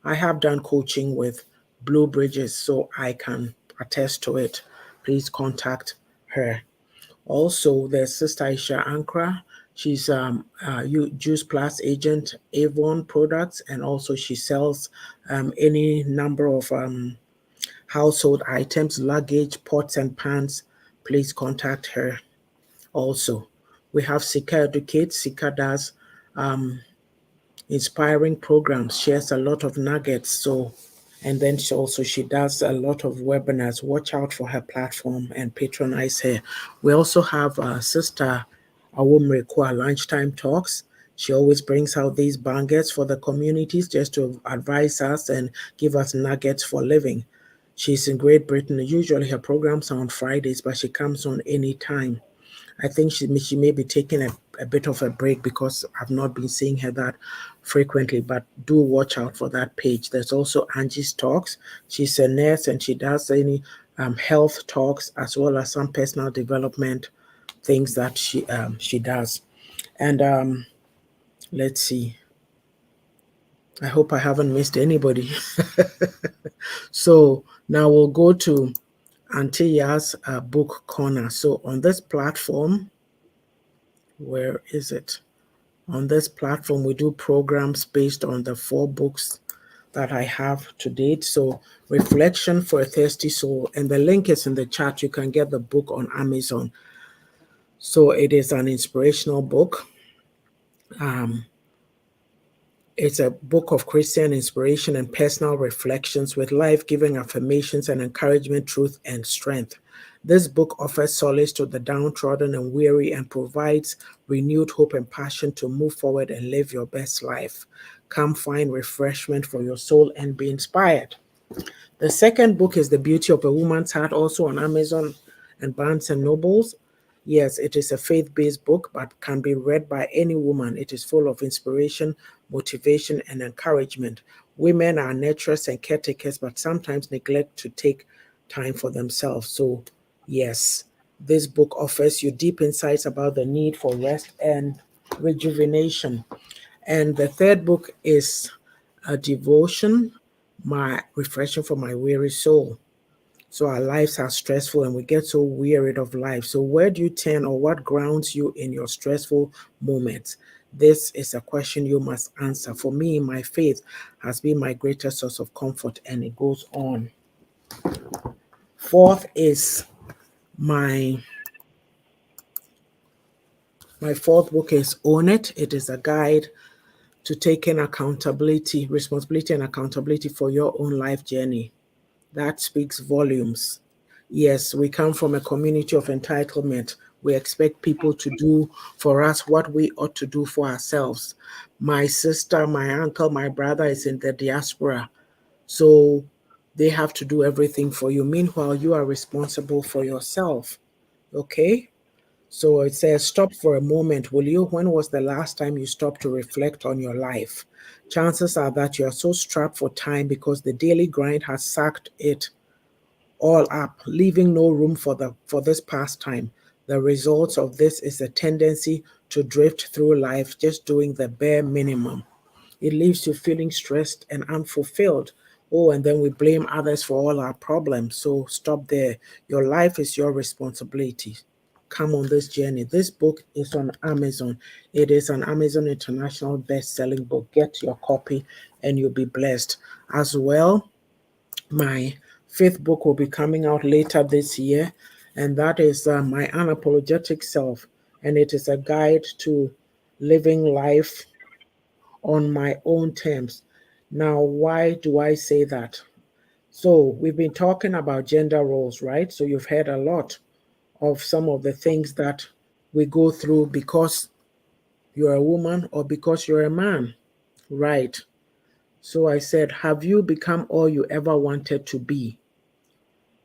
I have done coaching with Blue Bridges, so I can attest to it. Please contact her. Also, there's Sister Aisha Ankra. She's Juice Plus agent, Avon products, and also she sells any number of household items, luggage, pots and pans. Please contact her. Also, we have Sika Educate. Sika does inspiring programs, shares a lot of nuggets. So, and then she does a lot of webinars. Watch out for her platform and patronize her. We also have Sister Awumrekwa Lunchtime Talks. She always brings out these bangers for the communities just to advise us and give us nuggets for living. She's in Great Britain. Usually her programs are on Fridays, but she comes on any time. I think she may be taking a bit of a break because I've not been seeing her that frequently, but do watch out for that page. There's also Angie's Talks. She's a nurse and she does any health talks as well as some personal development things that she does. And let's see. I hope I haven't missed anybody. So now we'll go to Auntie Yaa'S book corner. So on this platform, where is it? On this platform, we do programs based on the 4 books that I have to date. So Reflection for a Thirsty Soul, and the link is in the chat. You can get the book on Amazon. So it is an inspirational book. It's a book of Christian inspiration and personal reflections with life-giving affirmations and encouragement, truth, and strength. This book offers solace to the downtrodden and weary and provides renewed hope and passion to move forward and live your best life. Come find refreshment for your soul and be inspired. The second book is The Beauty of a Woman's Heart, also on Amazon and Barnes and Nobles. Yes, it is a faith-based book, but can be read by any woman. It is full of inspiration, motivation, and encouragement. Women are nurturers and caretakers, but sometimes neglect to take time for themselves. So, yes, this book offers you deep insights about the need for rest and rejuvenation. And the third book is a devotion, My Reflection for My Weary Soul. So our lives are stressful and we get so wearied of life. So where do you turn, or what grounds you in your stressful moments? This is a question you must answer. For me, my faith has been my greatest source of comfort, and it goes on. Fourth is my fourth book is Own It. It is a guide to taking accountability, responsibility and accountability for your own life journey. That speaks volumes. Yes, we come from a community of entitlement. We expect people to do for us what we ought to do for ourselves. My sister, my uncle, my brother is in the diaspora, so they have to do everything for you. Meanwhile, you are responsible for yourself. Okay? So it says, stop for a moment, will you? When was the last time you stopped to reflect on your life? Chances are that you are so strapped for time because the daily grind has sucked it all up, leaving no room for this pastime. The result of this is a tendency to drift through life just doing the bare minimum. It leaves you feeling stressed and unfulfilled. Oh, and then we blame others for all our problems. So stop there. Your life is your responsibility. Come on this journey. This book is on Amazon. It is an Amazon International best-selling book. Get your copy and you'll be blessed. As well, my fifth book will be coming out later this year, and that is My Unapologetic Self. And it is a guide to living life on my own terms. Now, why do I say that? So, we've been talking about gender roles, right? So, you've heard a lot of some of the things that we go through because you're a woman or because you're a man, right? So, I said, have you become all you ever wanted to be?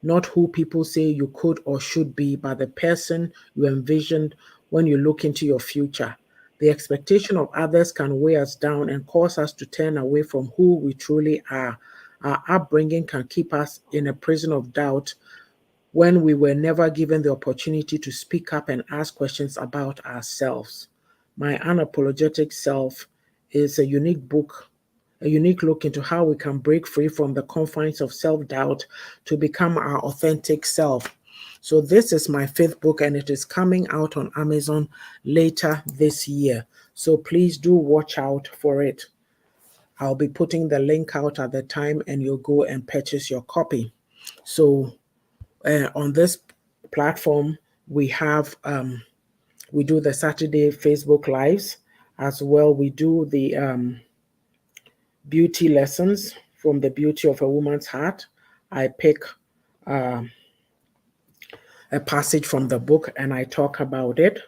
Not who people say you could or should be, but the person you envisioned when you look into your future. The expectation of others can weigh us down and cause us to turn away from who we truly are. Our upbringing can keep us in a prison of doubt when we were never given the opportunity to speak up and ask questions about ourselves. My Unapologetic Self is a unique look into how we can break free from the confines of self doubt to become our authentic self. So, this is my fifth book, and it is coming out on Amazon later this year. So, please do watch out for it. I'll be putting the link out at the time, and you'll go and purchase your copy. So, on this platform, we have we do the Saturday Facebook Lives as well. We do the beauty lessons from the beauty of a woman's heart. I pick uh, a passage from the book and I talk about it.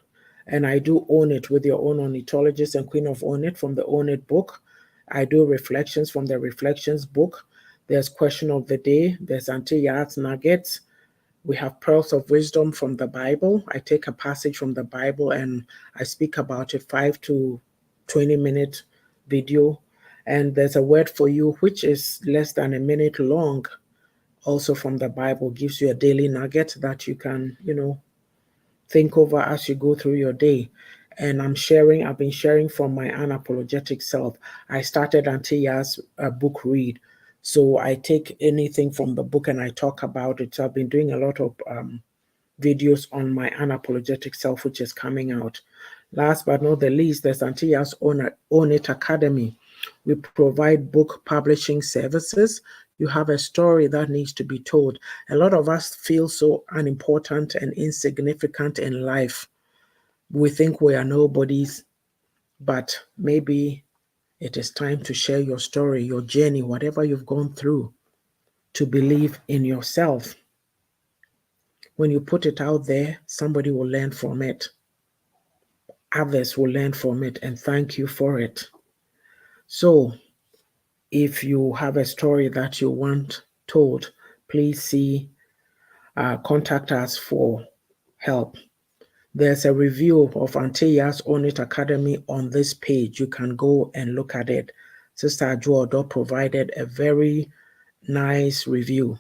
And I do Own It with Your Own Ornithologist and Queen of Own It from the Own It book. I do reflections from the Reflections book. There's Question of the Day. There's Auntie Yaa'S Nuggets. We have Pearls of Wisdom from the Bible. I take a passage from the Bible and I speak about it, 5 to 20 minute video. And there's a word for you, which is less than a minute long, also from the Bible, gives you a daily nugget that you can, think over as you go through your day. And I've been sharing from my unapologetic self. I started Auntie Yaa'S book read. So I take anything from the book and I talk about it. So I've been doing a lot of videos on my unapologetic self, which is coming out. Last but not the least, there's Auntie Yaa'S Own It Academy. We provide book publishing services. You have a story that needs to be told. A lot of us feel so unimportant and insignificant in life. We think we are nobodies, but maybe it is time to share your story, your journey, whatever you've gone through, to believe in yourself. When you put it out there, somebody will learn from it. Others will learn from it and thank you for it. So, if you have a story that you want told, please contact us for help. There's a review of Auntie Yaa'S Own It Academy on this page. You can go and look at it. Sister Ajuodo provided a very nice review.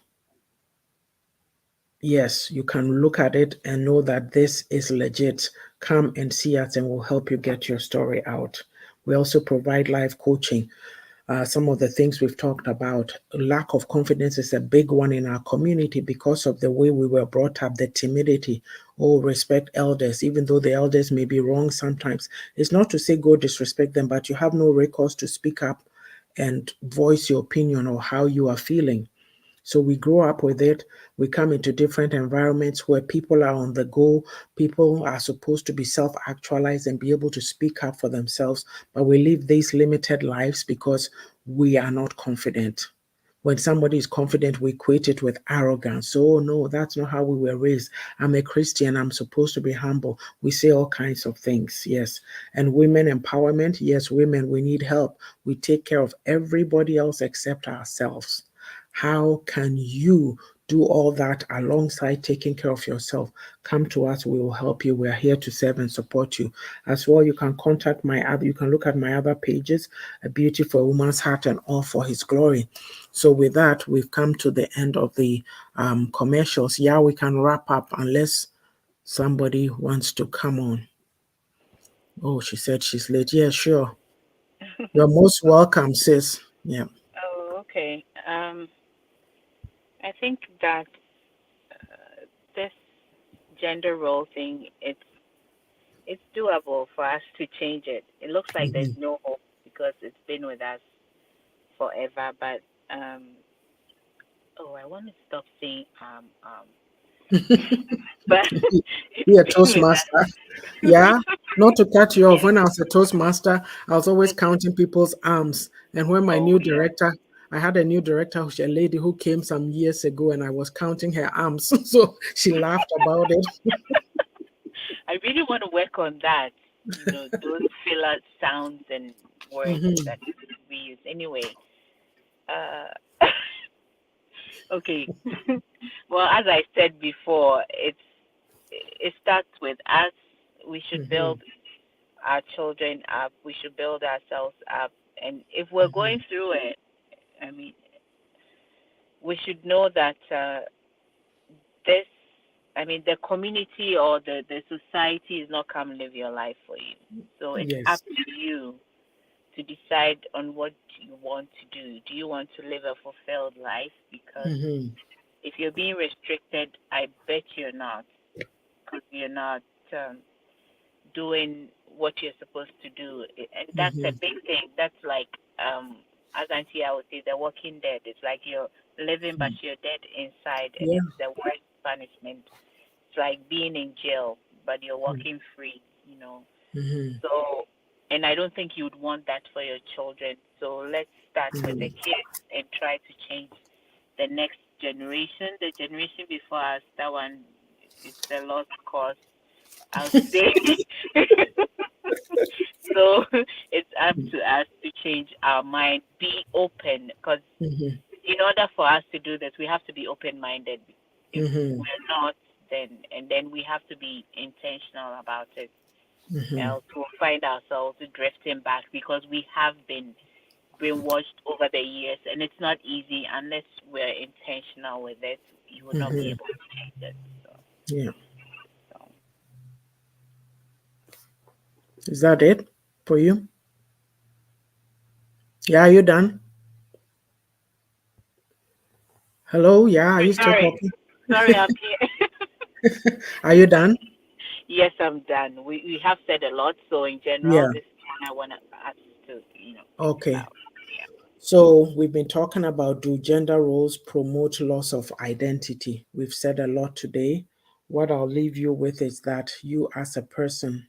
Yes, you can look at it and know that this is legit. Come and see us and we'll help you get your story out. We also provide life coaching. Some of the things we've talked about, lack of confidence is a big one in our community because of the way we were brought up, the timidity. Oh, respect elders, even though the elders may be wrong sometimes. It's not to say go disrespect them, but you have no recourse to speak up and voice your opinion or how you are feeling. So we grow up with it. We come into different environments where people are on the go. People are supposed to be self actualized and be able to speak up for themselves. But we live these limited lives because we are not confident. When somebody is confident, we equate it with arrogance. So, oh, no, that's not how we were raised. I'm a Christian. I'm supposed to be humble. We say all kinds of things. Yes. And women empowerment. Yes, women, we need help. We take care of everybody else except ourselves. How can you do all that alongside taking care of yourself? Come to us. We will help you. We are here to serve and support you. As well, you can contact you can look at my other pages, A Beauty for a Woman's Heart and All for His Glory. So with that, we've come to the end of the commercials. Yeah, we can wrap up unless somebody wants to come on. Oh, she said she's late. Yeah, sure. You're most welcome, sis. Yeah. Oh, okay. I think that this gender role thing, it's doable for us to change it. It looks like there's Mhm. no hope because it's been with us forever. But oh, I want to stop saying but it's Be a been with Toastmaster. Yeah. Not to cut you off. When I was a Toastmaster, I was always us. counting people's arms. And when my Oh new yeah. director, I had a new director, a lady who came some years ago, and I was counting her arms. So she laughed about it. I really want to work on that. You know, those filler sounds and words Mhm. that we use. Anyway, okay. Well, as I said before, it starts with us. We should build Mhm. our children up. We should build ourselves up. And if we're Mhm. going through it, I mean, we should know that this, I mean, the community or the society is not come live your life for you. So it's up Yes. to you to decide on what you want to do. Do you want to live a fulfilled life? Because Mhm. if you're being restricted, I bet you're not, because you're not doing what you're supposed to do. And that's a Mhm. big thing. That's like, as Auntie I would say, the walking dead. It's like you're living, but you're dead inside, and Yeah. it's the worst punishment. It's like being in jail, but you're walking free, you know. Mhm. So, and I don't think you'd want that for your children. So let's start with the Mhm. kids and try to change the next generation. The generation before us, that one is a lost cause, I would say. So it's up to us to change our mind, be open, because Mhm. in order for us to do this, we have to be open-minded. If Mhm. we're not, then we have to be intentional about it. Mhm. Else we'll find ourselves drifting back because we have been brainwashed over the years, and it's not easy unless we're intentional with it. You will not be Mhm. able to change it. So, Yeah. so. Is that it for you? Yeah, are you done? Hello? Yeah, are you still Sorry, talking? sorry, I'm here. Are you done? Yes, I'm done. We have said a lot, so in general, Yeah. this is what I want to ask to think Okay. about. Yeah. So we've been talking about, do gender roles promote loss of identity? We've said a lot today. What I'll leave you with is that you, as a person,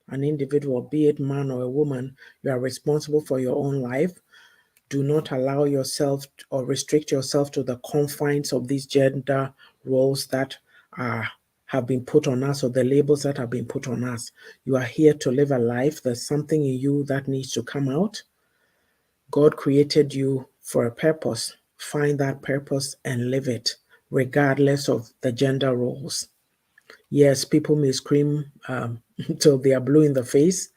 an individual, be it man or a woman, you are responsible for your own life. Do not allow yourself or restrict yourself to the confines of these gender roles that are have been put on us, or the labels that have been put on us. You are here to live a life. There's something in you that needs to come out. God created you for a purpose. Find that purpose and live it, regardless of the gender roles. Yes, people may scream till they are blue in the face.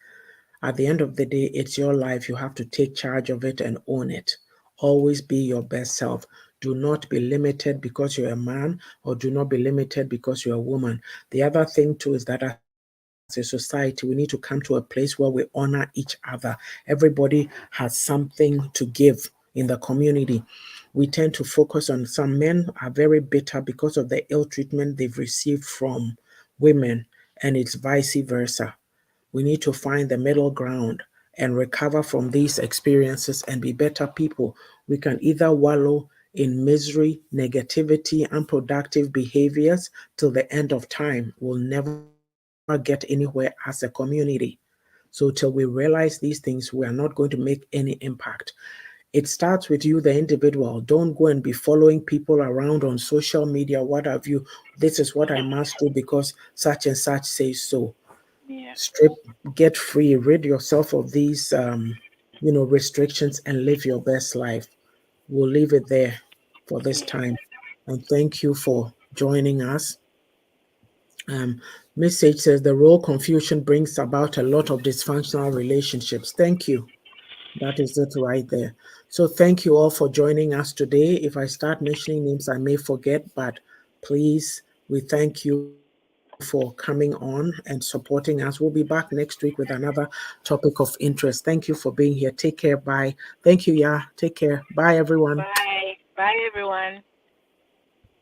At the end of the day, it's your life. You have to take charge of it and own it. Always be your best self. Do not be limited because you're a man, or do not be limited because you're a woman. The other thing, too, is that as a society, we need to come to a place where we honor each other. Everybody has something to give in the community. We tend to focus on some men are very bitter because of the ill treatment they've received from women, and it's vice versa. We need to find the middle ground and recover from these experiences and be better people. We can either wallow in misery, negativity, unproductive behaviors till the end of time, we'll never get anywhere as a community. So till we realize these things, we are not going to make any impact. It starts with you, the individual. Don't go and be following people around on social media. What have you? This is what I must do because such and such says so. Yeah. Strip, get free, rid yourself of these, restrictions and live your best life. We'll leave it there for this Yeah. time. And thank you for joining us. Um, Miss H says the role confusion brings about a lot of dysfunctional relationships. Thank you. That is it right there. So thank you all for joining us today. If I start mentioning names, I may forget, but please, we thank you for coming on and supporting us. We'll be back next week with another topic of interest. Thank you for being here. Take care. Bye. Thank you. Yeah. Take care. Bye, everyone. Bye. Bye, everyone.